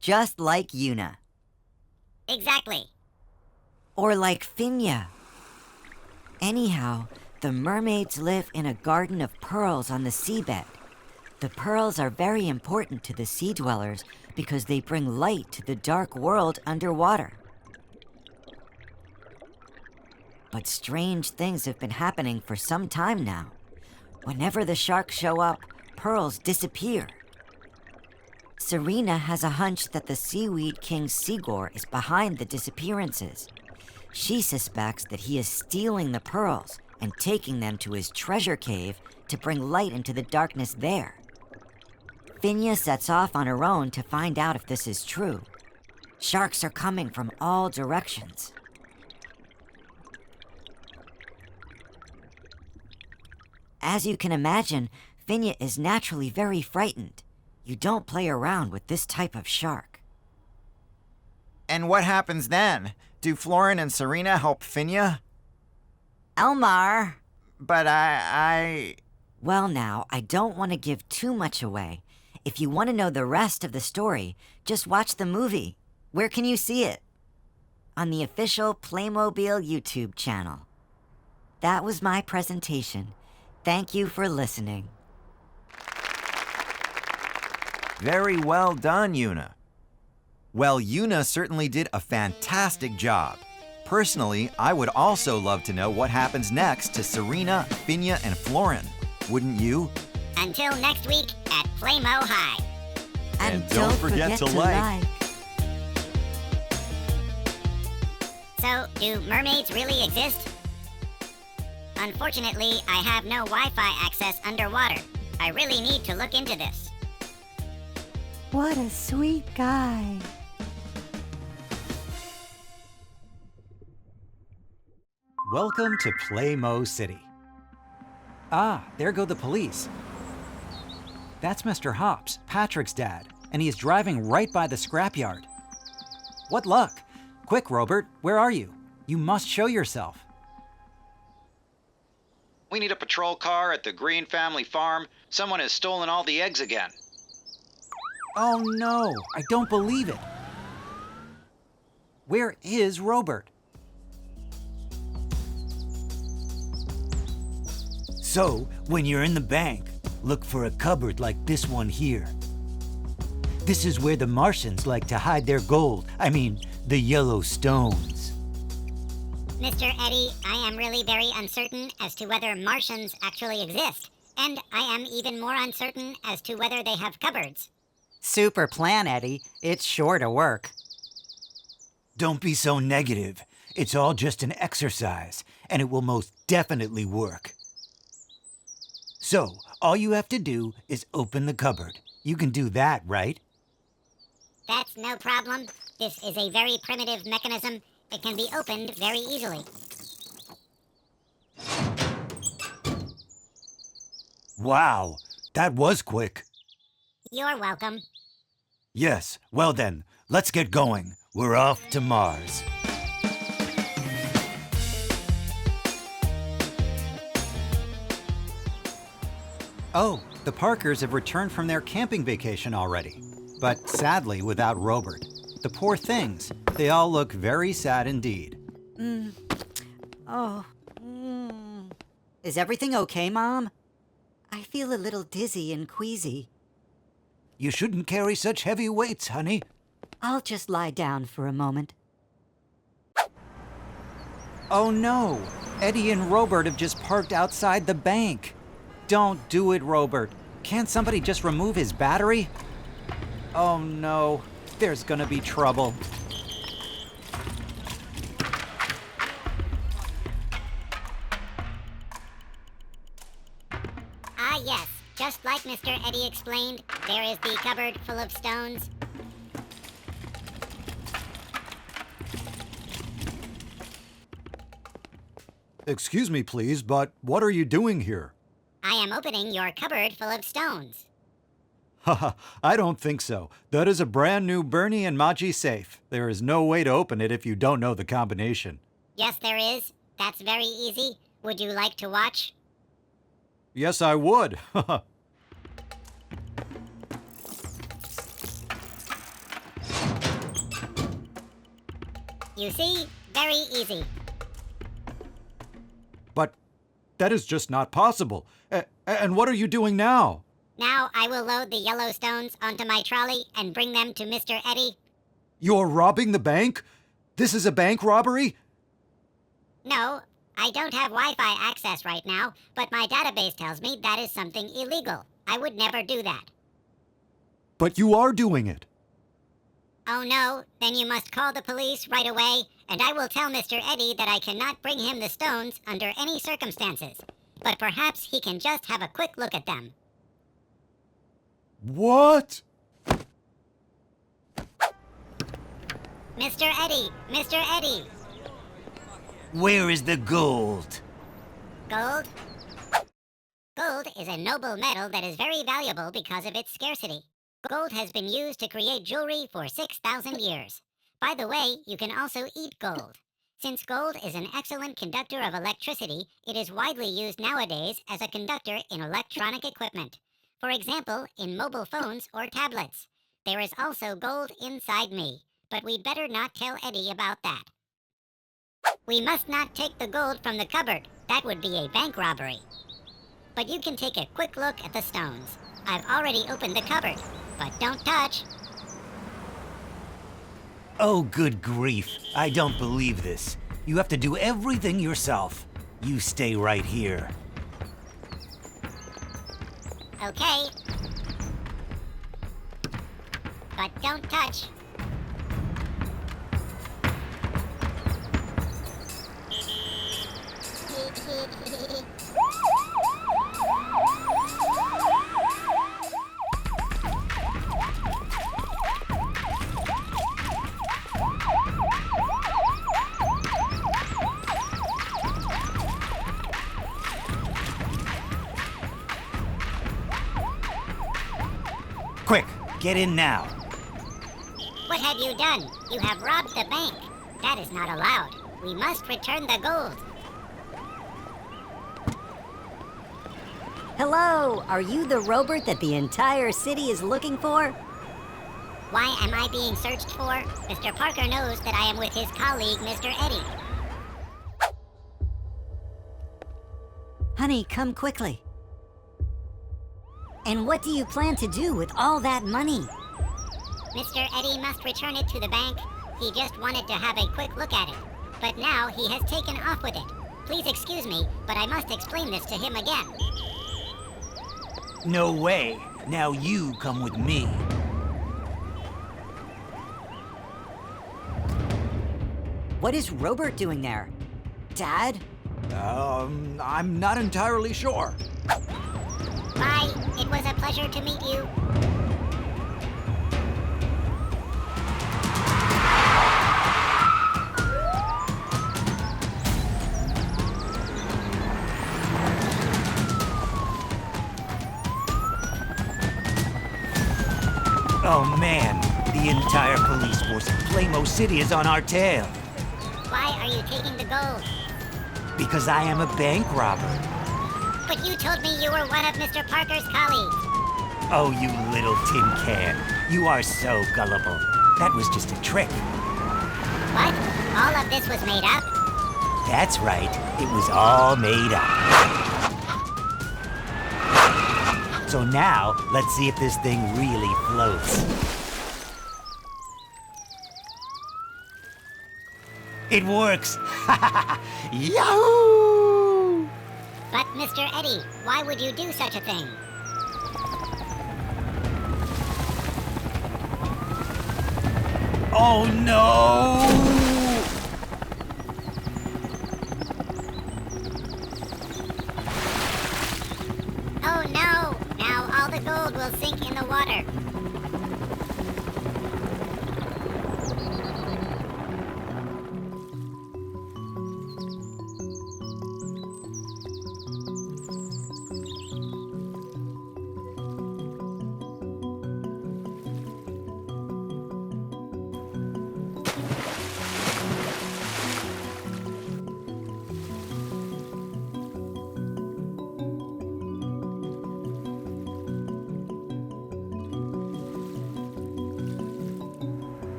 Just like Yuna. Exactly. Or like Finja. Anyhow, the mermaids live in a garden of pearls on the seabed. The pearls are very important to the sea dwellers because they bring light to the dark world underwater. But strange things have been happening for some time now. Whenever the sharks show up, pearls disappear. Serena has a hunch that the Seaweed King Seagor is behind the disappearances. She suspects that he is stealing the pearls and taking them to his treasure cave to bring light into the darkness there. Finja sets off on her own to find out if this is true. Sharks are coming from all directions. As you can imagine, Finja is naturally very frightened. You don't play around with this type of shark. And what happens then? Do Florin and Serena help Finja? Elmar! But I... Well now, I don't want to give too much away. If you want to know the rest of the story, just watch the movie. Where can you see it? On the official Playmobil YouTube channel. That was my presentation. Thank you for listening. Very well done, Yuna. Well, Yuna certainly did a fantastic job. Personally, I would also love to know what happens next to Serena, Finja, and Florin. Wouldn't you? Until next week at Playmo High. And don't forget to like. So, do mermaids really exist? Unfortunately, I have no Wi-Fi access underwater. I really need to look into this. What a sweet guy. Welcome to Playmo City. Ah, there go the police. That's Mr. Hops, Patrick's dad, and he is driving right by the scrapyard. What luck! Quick, Robert, where are you? You must show yourself. We need a patrol car at the Green Family Farm. Someone has stolen all the eggs again. Oh no, I don't believe it. Where is Robert? So, when you're in the bank, look for a cupboard like this one here. This is where the Martians like to hide their gold. I mean, the yellow stones. Mr. Eddie, I am really very uncertain as to whether Martians actually exist, and I am even more uncertain as to whether they have cupboards. Super plan, Eddie. It's sure to work. Don't be so negative. It's all just an exercise, and it will most definitely work. So, all you have to do is open the cupboard. You can do that, right? That's no problem. This is a very primitive mechanism. It can be opened very easily. Wow, that was quick. You're welcome. Yes, well then, let's get going. We're off to Mars. Oh, the Parkers have returned from their camping vacation already. But sadly, without Robert. The poor things. They all look very sad indeed. Is everything okay, Mom? I feel a little dizzy and queasy. You shouldn't carry such heavy weights, honey. I'll just lie down for a moment. Oh no! Eddie and Robert have just parked outside the bank. Don't do it, Robert. Can't somebody just remove his battery? Oh no. There's gonna be trouble. Ah, yes. Just like Mr. Eddie explained, there is the cupboard full of stones. Excuse me, please, but what are you doing here? I am opening your cupboard full of stones. Haha, I don't think so. That is a brand new Bernie and Maji safe. There is no way to open it if you don't know the combination. Yes, there is. That's very easy. Would you like to watch? Yes, I would. You see? Very easy. But that is just not possible. And what are you doing now? Now I will load the yellow stones onto my trolley and bring them to Mr. Eddie. You're robbing the bank? This is a bank robbery? No, I don't have Wi-Fi access right now, but my database tells me that is something illegal. I would never do that. But you are doing it. Oh no, then you must call the police right away, and I will tell Mr. Eddie that I cannot bring him the stones under any circumstances. But perhaps he can just have a quick look at them. What? Mr. Eddie! Mr. Eddie! Where is the gold? Gold? Gold is a noble metal that is very valuable because of its scarcity. Gold has been used to create jewelry for 6,000 years. By the way, you can also eat gold. Since gold is an excellent conductor of electricity, it is widely used nowadays as a conductor in electronic equipment. For example, in mobile phones or tablets. There is also gold inside me, but we'd better not tell Eddie about that. We must not take the gold from the cupboard. That would be a bank robbery. But you can take a quick look at the stones. I've already opened the cupboard, but don't touch. Oh, good grief. I don't believe this. You have to do everything yourself. You stay right here. Okay. But don't touch. Quick, get in now. What have you done? You have robbed the bank. That is not allowed. We must return the gold. Hello, are you the Robert that the entire city is looking for? Why am I being searched for? Mr. Parker knows that I am with his colleague, Mr. Eddie. Honey, come quickly. And what do you plan to do with all that money? Mr. Eddie must return it to the bank. He just wanted to have a quick look at it. But now he has taken off with it. Please excuse me, but I must explain this to him again. No way. Now you come with me. What is Robert doing there? Dad? I'm not entirely sure. Bye. It was a pleasure to meet you. Oh man, the entire police force of Playmobil City is on our tail. Why are you taking the gold? Because I am a bank robber. But you told me you were one of Mr. Parker's colleagues. Oh, you little tin can. You are so gullible. That was just a trick. What? All of this was made up? That's right. It was all made up. So now, let's see if this thing really floats. It works! Yahoo! But Mr. Eddie, why would you do such a thing? Oh no! Oh no! Now all the gold will sink in the water.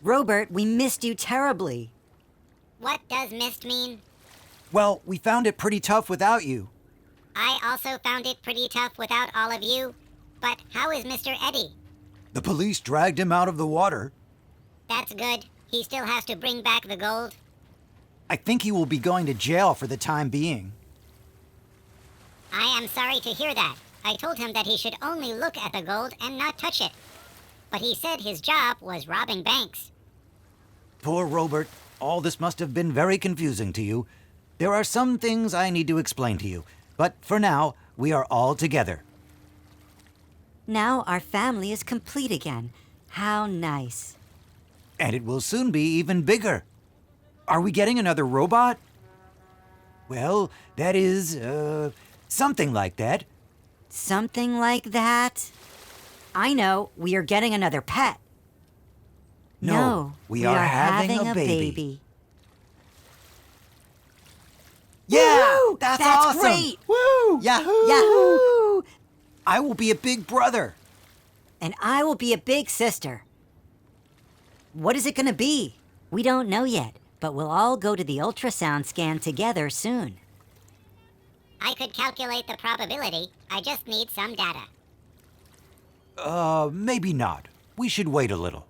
Robert, we missed you terribly. What does mist mean? Well, we found it pretty tough without you. I also found it pretty tough without all of you. But how is Mr. Eddie? The police dragged him out of the water. That's good. He still has to bring back the gold. I think he will be going to jail for the time being. I am sorry to hear that. I told him that he should only look at the gold and not touch it. But he said his job was robbing banks. Poor Robert. All this must have been very confusing to you. There are some things I need to explain to you, but for now, we are all together. Now our family is complete again. How nice. And it will soon be even bigger. Are we getting another robot? Well, that is, something like that. Something like that? I know, we are getting another pet. No, we are having a baby. Yeah, Woo! that's That's awesome. great. Woo! Yahoo! Yahoo! I will be a big brother. And I will be a big sister. What is it gonna be? We don't know yet, but we'll all go to the ultrasound scan together soon. I could calculate the probability. I just need some data. Maybe not. We should wait a little.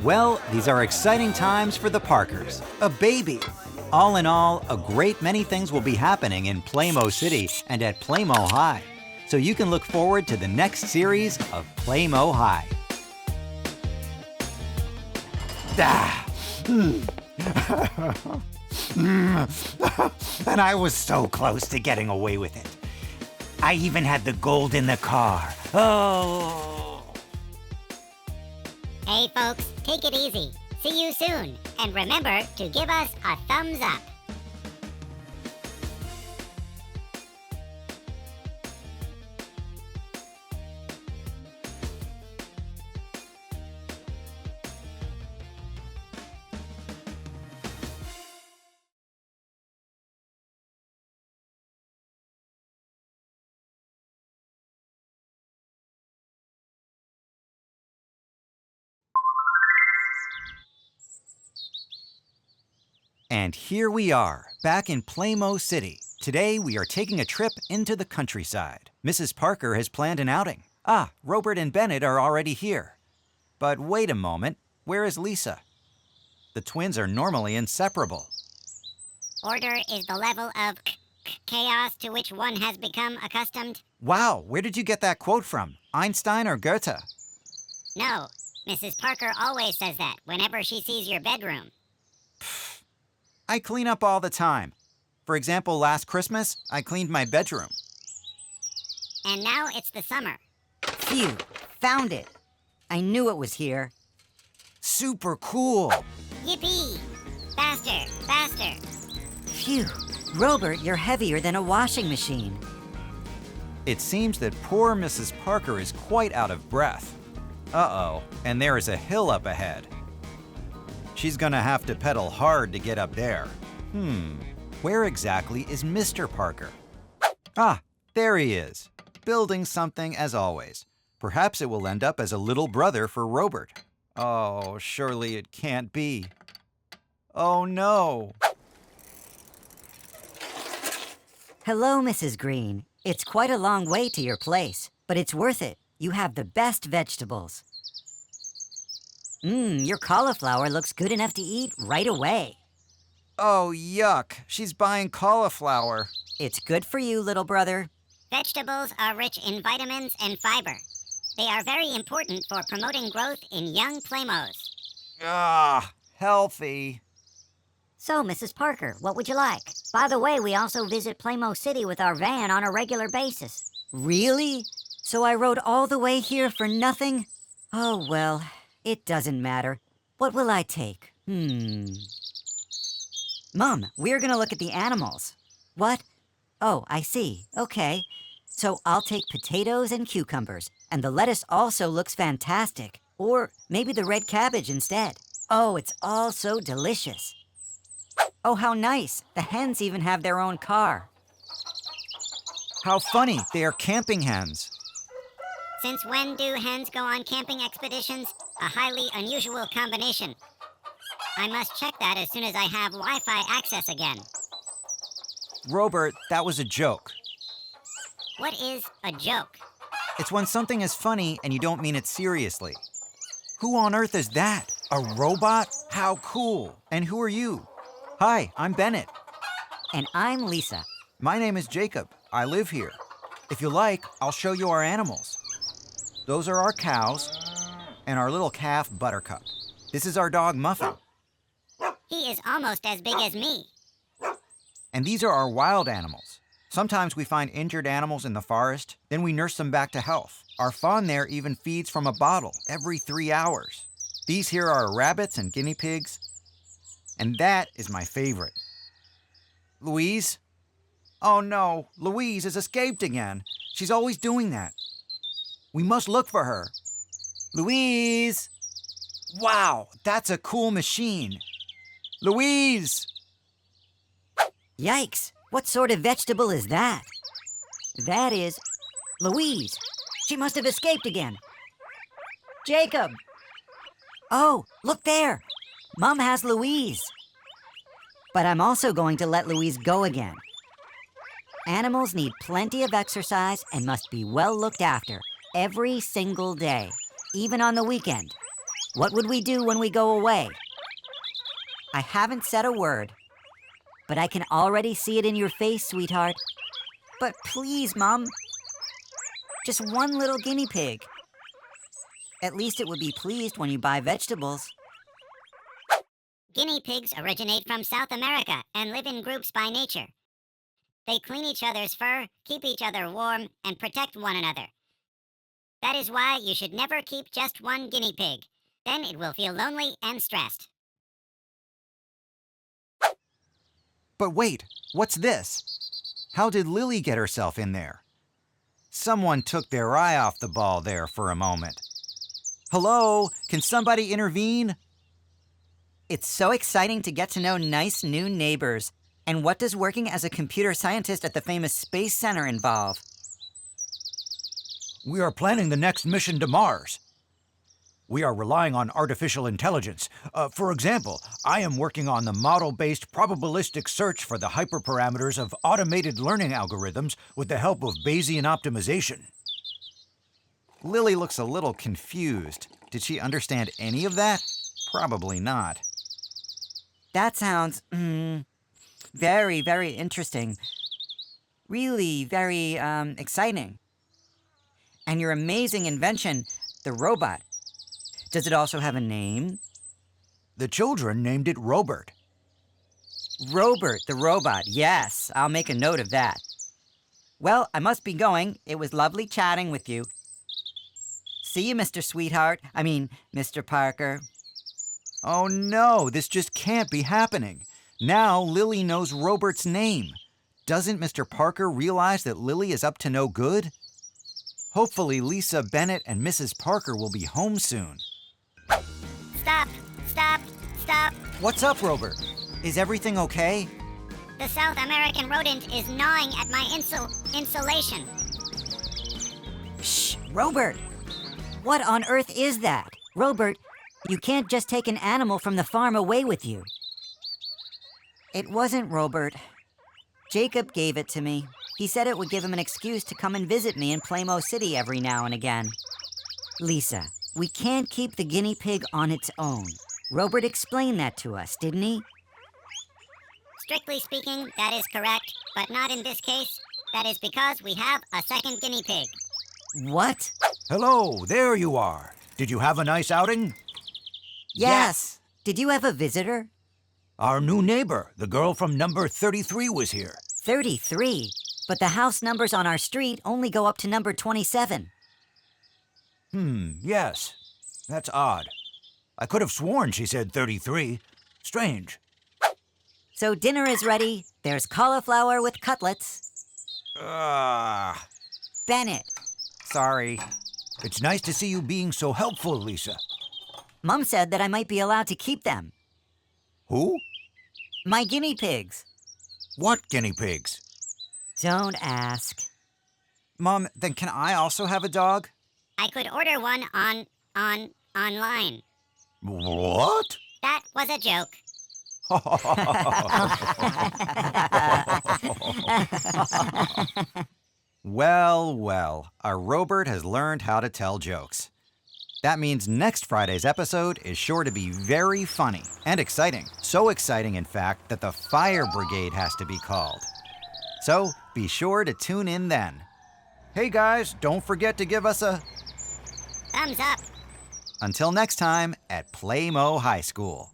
Well, these are exciting times for the Parkers. A baby. All in all, a great many things will be happening in Playmo City and at Playmo High. So you can look forward to the next series of Playmo High. And I was so close to getting away with it. I even had the gold in the car. Oh! Hey folks, take it easy. See you soon. And remember to give us a thumbs up. And here we are, back in Playmo City. Today we are taking a trip into the countryside. Mrs. Parker has planned an outing. Ah, Robert and Bennett are already here. But wait a moment, where is Lisa? The twins are normally inseparable. Order is the level of chaos to which one has become accustomed. Wow, where did you get that quote from? Einstein or Goethe? No, Mrs. Parker always says that whenever she sees your bedroom. I clean up all the time. For example, last Christmas, I cleaned my bedroom. And now it's the summer. Phew, found it. I knew it was here. Super cool. Yippee! Faster, faster. Phew, Robert, you're heavier than a washing machine. It seems that poor Mrs. Parker is quite out of breath. Uh-oh, and there is a hill up ahead. She's gonna have to pedal hard to get up there. Where exactly is Mr. Parker? Ah, there he is, building something as always. Perhaps it will end up as a little brother for Robert. Oh, surely it can't be. Oh no. Hello, Mrs. Green. It's quite a long way to your place, but it's worth it. You have the best vegetables. Your cauliflower looks good enough to eat right away. Oh, yuck. She's buying cauliflower. It's good for you, little brother. Vegetables are rich in vitamins and fiber. They are very important for promoting growth in young Playmos. Ah, healthy. So, Mrs. Parker, what would you like? By the way, we also visit Playmo City with our van on a regular basis. Really? So I rode all the way here for nothing? Oh, well, it doesn't matter. What will I take? Mom, we're gonna look at the animals. What? Oh, I see. Okay. So I'll take potatoes and cucumbers, and the lettuce also looks fantastic. Or maybe the red cabbage instead. Oh, it's all so delicious. Oh, how nice. The hens even have their own car. How funny. They are camping hens. Since when do hens go on camping expeditions? A highly unusual combination. I must check that as soon as I have Wi-Fi access again. Robert, that was a joke. What is a joke? It's when something is funny and you don't mean it seriously. Who on earth is that? A robot? How cool. And who are you? Hi, I'm Bennett. And I'm Lisa. My name is Jacob. I live here. If you like, I'll show you our animals. Those are our cows and our little calf, Buttercup. This is our dog, Muffin. He is almost as big as me. And these are our wild animals. Sometimes we find injured animals in the forest, then we nurse them back to health. Our fawn there even feeds from a bottle every 3 hours. These here are rabbits and guinea pigs. And that is my favorite. Louise? Oh no, Louise has escaped again. She's always doing that. We must look for her. Louise! Wow, that's a cool machine. Louise! Yikes! What sort of vegetable is that? That is Louise. She must have escaped again. Jacob! Oh, look there! Mom has Louise. But I'm also going to let Louise go again. Animals need plenty of exercise and must be well looked after every single day, even on the weekend. What would we do when we go away? I haven't said a word, but I can already see it in your face, sweetheart. But please, Mom, just one little guinea pig. At least it would be pleased when you buy vegetables. Guinea pigs originate from South America and live in groups by nature. They clean each other's fur, keep each other warm, and protect one another. That is why you should never keep just one guinea pig. Then it will feel lonely and stressed. But wait, what's this? How did Lily get herself in there? Someone took their eye off the ball there for a moment. Hello, can somebody intervene? It's so exciting to get to know nice new neighbors. And what does working as a computer scientist at the famous Space Center involve? We are planning the next mission to Mars. We are relying on artificial intelligence. For example, I am working on the model-based probabilistic search for the hyperparameters of automated learning algorithms with the help of Bayesian optimization. Lily looks a little confused. Did she understand any of that? Probably not. That sounds, very, very interesting. Really very, exciting. And your amazing invention, the robot. Does it also have a name? The children named it Robert. Robert, the robot. Yes, I'll make a note of that. Well, I must be going. It was lovely chatting with you. See you, Mr. Mr. Parker. Oh no, this just can't be happening. Now Lily knows Robert's name. Doesn't Mr. Parker realize that Lily is up to no good? Hopefully Lisa, Bennett, and Mrs. Parker will be home soon. Stop! Stop! Stop! What's up, Robert? Is everything okay? The South American rodent is gnawing at my insulation. Shh, Robert! What on earth is that? Robert, you can't just take an animal from the farm away with you. It wasn't Robert. Jacob gave it to me. He said it would give him an excuse to come and visit me in Playmo City every now and again. Lisa, we can't keep the guinea pig on its own. Robert explained that to us, didn't he? Strictly speaking, that is correct, but not in this case. That is because we have a second guinea pig. What? Hello, there you are. Did you have a nice outing? Yes. Did you have a visitor? Our new neighbor, the girl from number 33, was here. 33? But the house numbers on our street only go up to number 27. Yes. That's odd. I could have sworn she said 33. Strange. So dinner is ready. There's cauliflower with cutlets. Bennett. Sorry. It's nice to see you being so helpful, Lisa. Mom said that I might be allowed to keep them. Who? My guinea pigs. What guinea pigs? Don't ask. Mom, then can I also have a dog? I could order one online. What? That was a joke. Well, well, our Robert has learned how to tell jokes. That means next Friday's episode is sure to be very funny and exciting. So exciting, in fact, that the fire brigade has to be called. So be sure to tune in then. Hey guys, don't forget to give us a Thumbs up. until next time at Playmo High School.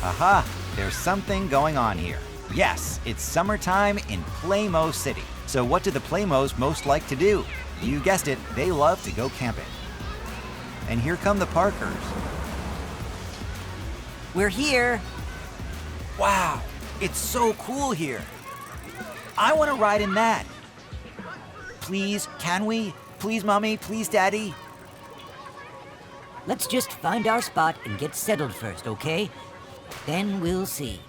Aha, there's something going on here. Yes, it's summertime in Playmo City. So what do the Playmos most like to do? You guessed it, they love to go camping. And here come the Parkers. We're here. Wow, it's so cool here. I want to ride in that. Please, can we? Please, Mommy, please, Daddy. Let's just find our spot and get settled first, okay? Then we'll see.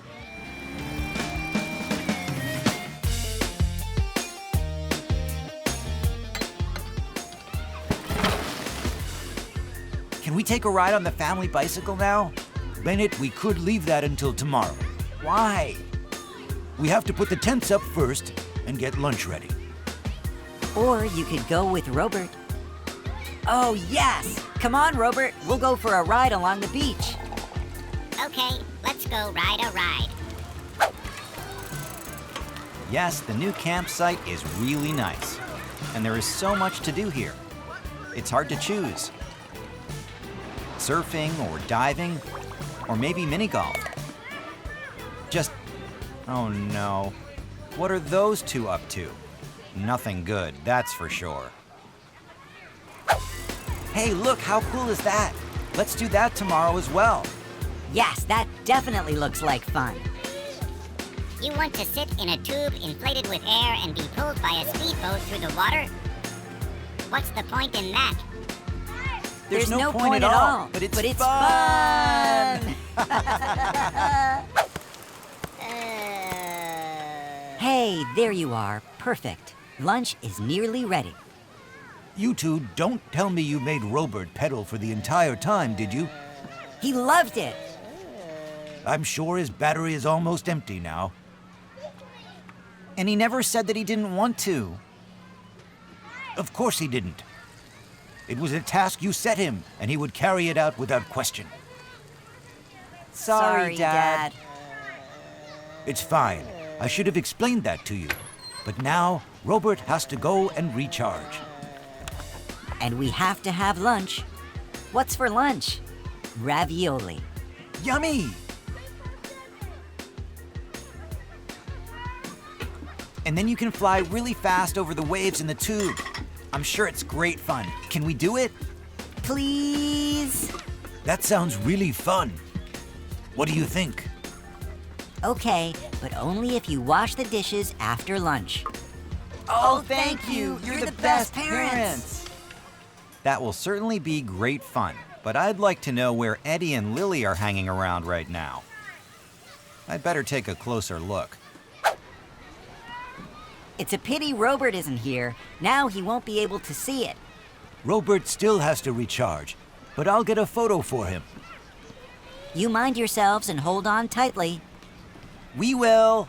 Can we take a ride on the family bicycle now? Bennett, we could leave that until tomorrow. Why? We have to put the tents up first and get lunch ready. Or you could go with Robert. Oh, yes! Come on, Robert. We'll go for a ride along the beach. Okay, let's go ride a ride. Yes, the new campsite is really nice. And there is so much to do here. It's hard to choose. Surfing or diving, or maybe mini golf. Oh no. What are those two up to? Nothing good, that's for sure. Hey, look, how cool is that? Let's do that tomorrow as well. Yes, that definitely looks like fun. You want to sit in a tube inflated with air and be pulled by a speedboat through the water? What's the point in that? There's no point at all, but it's fun! Hey, there you are. Perfect. Lunch is nearly ready. You two don't tell me you made Robert pedal for the entire time, did you? He loved it. I'm sure his battery is almost empty now. And he never said that he didn't want to. Of course he didn't. It was a task you set him, and he would carry it out without question. Sorry, Dad. It's fine. I should have explained that to you. But now, Robert has to go and recharge. And we have to have lunch. What's for lunch? Ravioli. Yummy! And then you can fly really fast over the waves in the tube. I'm sure it's great fun. Can we do it? Please? That sounds really fun. What do you think? Okay, but only if you wash the dishes after lunch. Oh, thank you. You're the best parents. That will certainly be great fun, but I'd like to know where Eddie and Lily are hanging around right now. I'd better take a closer look. It's a pity Robert isn't here. Now he won't be able to see it. Robert still has to recharge, but I'll get a photo for him. You mind yourselves and hold on tightly. We will.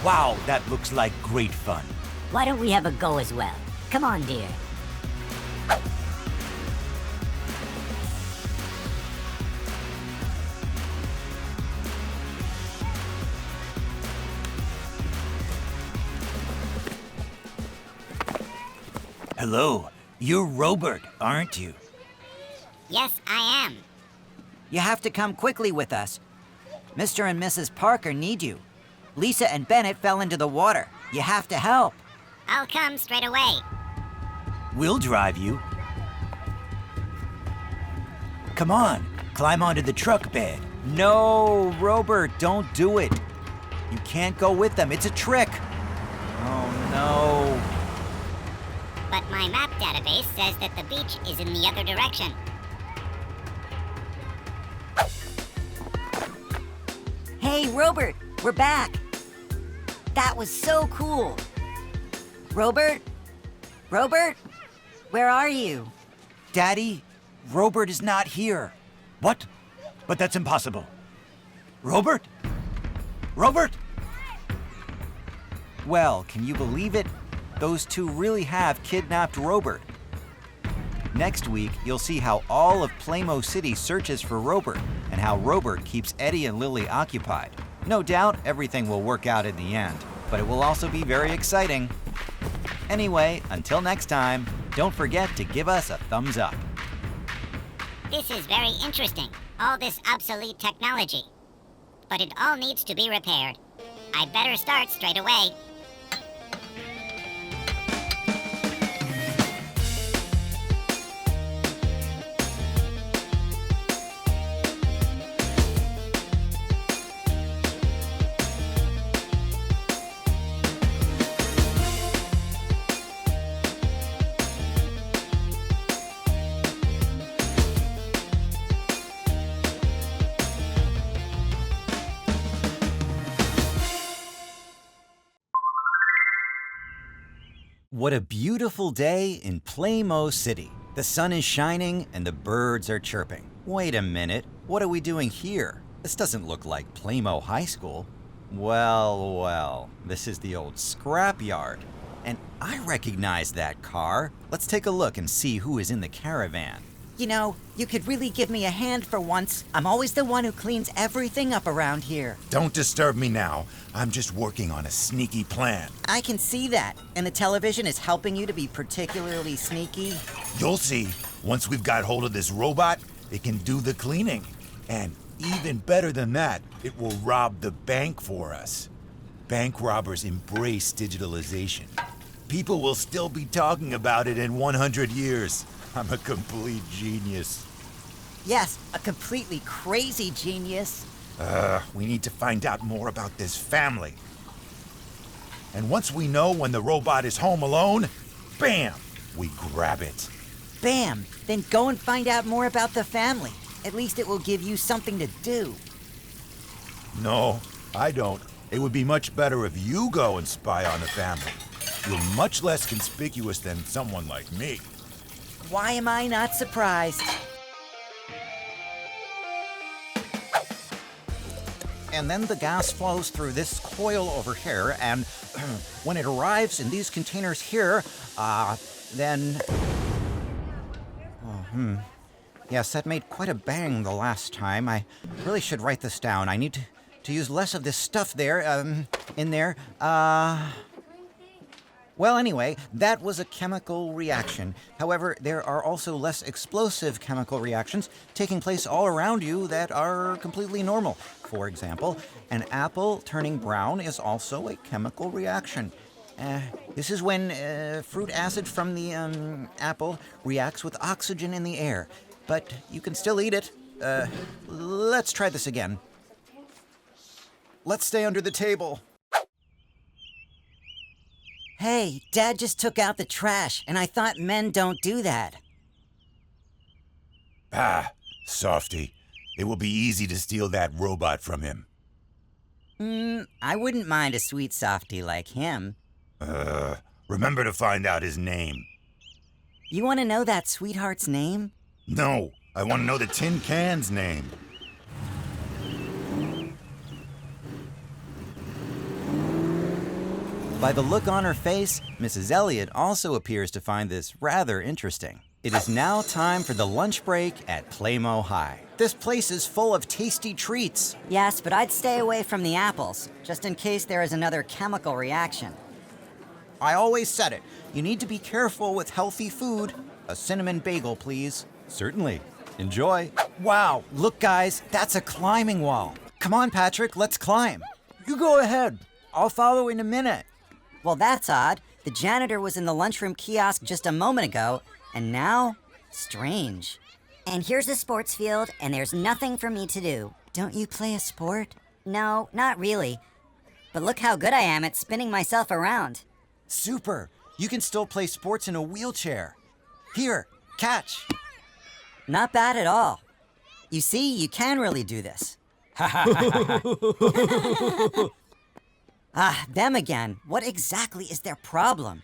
Wow, that looks like great fun. Why don't we have a go as well? Come on, dear. Hello, you're Robert, aren't you? Yes, I am. You have to come quickly with us. Mr. and Mrs. Parker need you. Lisa and Bennett fell into the water. You have to help. I'll come straight away. We'll drive you. Come on, climb onto the truck bed. No, Robert, don't do it. You can't go with them. It's a trick. Oh, no. But my map database says that the beach is in the other direction. Hey, Robert, we're back. That was so cool. Robert? Robert? Where are you? Daddy, Robert is not here. What? But that's impossible. Robert? Robert? Well, can you believe it? Those two really have kidnapped Robert. Next week, you'll see how all of Playmo City searches for Robert and how Robert keeps Eddie and Lily occupied. No doubt everything will work out in the end, but it will also be very exciting. Anyway, until next time, don't forget to give us a thumbs up. This is very interesting, all this obsolete technology. But it all needs to be repaired. I better start straight away. What a beautiful day in Playmo City. The sun is shining and the birds are chirping. Wait a minute, what are we doing here? This doesn't look like Playmo High School. Well, this is the old scrapyard. And I recognize that car. Let's take a look and see who is in the caravan. You know, you could really give me a hand for once. I'm always the one who cleans everything up around here. Don't disturb me now. I'm just working on a sneaky plan. I can see that. And the television is helping you to be particularly sneaky. You'll see. Once we've got hold of this robot, it can do the cleaning. And even better than that, it will rob the bank for us. Bank robbers embrace digitalization. People will still be talking about it in 100 years. I'm a complete genius. Yes, a completely crazy genius. We need to find out more about this family. And once we know when the robot is home alone, bam, we grab it. Bam! Then go and find out more about the family. At least it will give you something to do. No, I don't. It would be much better if you go and spy on the family. You're much less conspicuous than someone like me. Why am I not surprised? And then the gas flows through this coil over here, and when it arrives in these containers here, then... Yes, that made quite a bang the last time. I really should write this down. I need to use less of this stuff there, in there. Well, anyway, that was a chemical reaction. However, there are also less explosive chemical reactions taking place all around you that are completely normal. For example, an apple turning brown is also a chemical reaction. This is when fruit acid from the apple reacts with oxygen in the air. But you can still eat it. Let's try this again. Let's stay under the table. Hey, Dad just took out the trash, and I thought men don't do that. Ah, softy. It will be easy to steal that robot from him. I wouldn't mind a sweet softy like him. Remember to find out his name. You want to know that sweetheart's name? No, I want to know the tin can's name. By the look on her face, Mrs. Elliot also appears to find this rather interesting. It is now time for the lunch break at Playmo High. This place is full of tasty treats. Yes, but I'd stay away from the apples, just in case there is another chemical reaction. I always said it. You need to be careful with healthy food. A cinnamon bagel, please. Certainly. Enjoy. Wow, look guys, that's a climbing wall. Come on, Patrick, let's climb. You go ahead. I'll follow in a minute. Well, that's odd. The janitor was in the lunchroom kiosk just a moment ago, and now, strange. And here's a sports field, and there's nothing for me to do. Don't you play a sport? No, not really. But look how good I am at spinning myself around. Super. You can still play sports in a wheelchair. Here, catch. Not bad at all. You see, you can really do this. Ah, them again. What exactly is their problem?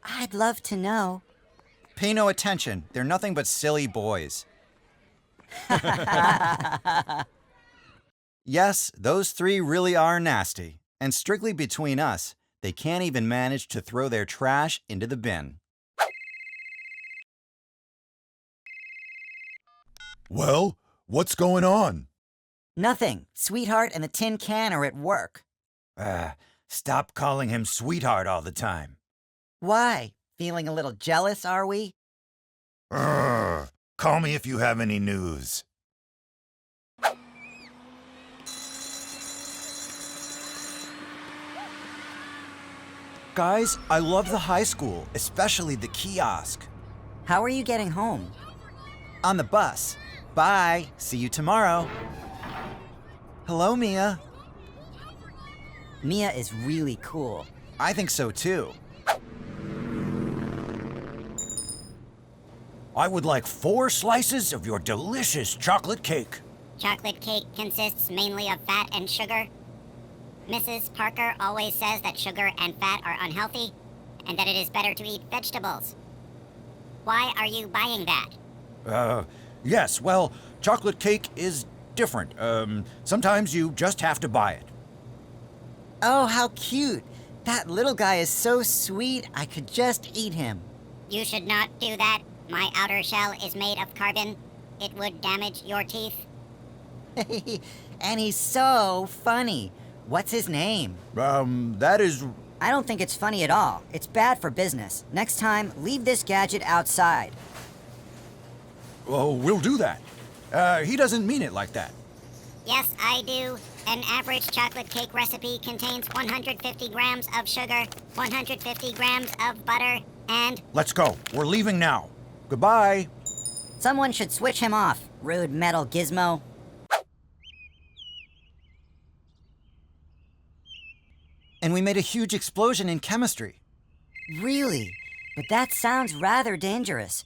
I'd love to know. Pay no attention. They're nothing but silly boys. Yes, those three really are nasty. And strictly between us, they can't even manage to throw their trash into the bin. Well, what's going on? Nothing. Sweetheart and the tin can are at work. Stop calling him sweetheart all the time. Why? Feeling a little jealous, are we? Call me if you have any news. Guys, I love the high school, especially the kiosk. How are you getting home? On the bus. Bye. See you tomorrow. Hello, Mia. Mia is really cool. I think so too. I would like 4 slices of your delicious chocolate cake. Chocolate cake consists mainly of fat and sugar. Mrs. Parker always says that sugar and fat are unhealthy, and that it is better to eat vegetables. Why are you buying that? Yes, well, chocolate cake is different. Sometimes you just have to buy it. Oh, how cute. That little guy is so sweet, I could just eat him. You should not do that. My outer shell is made of carbon. It would damage your teeth. And he's so funny. What's his name? That is... I don't think it's funny at all. It's bad for business. Next time, leave this gadget outside. Oh, we'll do that. He doesn't mean it like that. Yes, I do. An average chocolate cake recipe contains 150 grams of sugar, 150 grams of butter, and... Let's go. We're leaving now. Goodbye. Someone should switch him off, rude metal gizmo. And we made a huge explosion in chemistry. Really? But that sounds rather dangerous.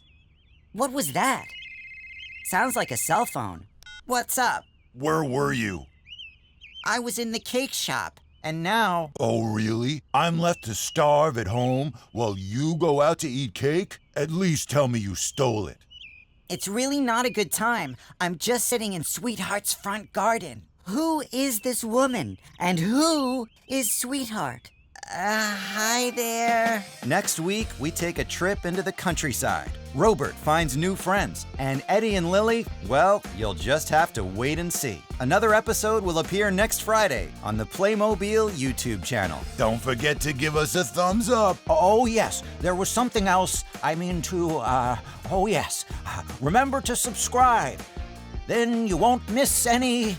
What was that? Sounds like a cell phone. What's up? Where were you? I was in the cake shop, and now... Oh, really? I'm left to starve at home while you go out to eat cake? At least tell me you stole it. It's really not a good time. I'm just sitting in Sweetheart's front garden. Who is this woman? And who is Sweetheart? Hi there. Next week, we take a trip into the countryside. Robert finds new friends. And Eddie and Lily, well, you'll just have to wait and see. Another episode will appear next Friday on the Playmobil YouTube channel. Don't forget to give us a thumbs up. Oh, yes. There was something else. Oh, yes. Remember to subscribe. Then you won't miss any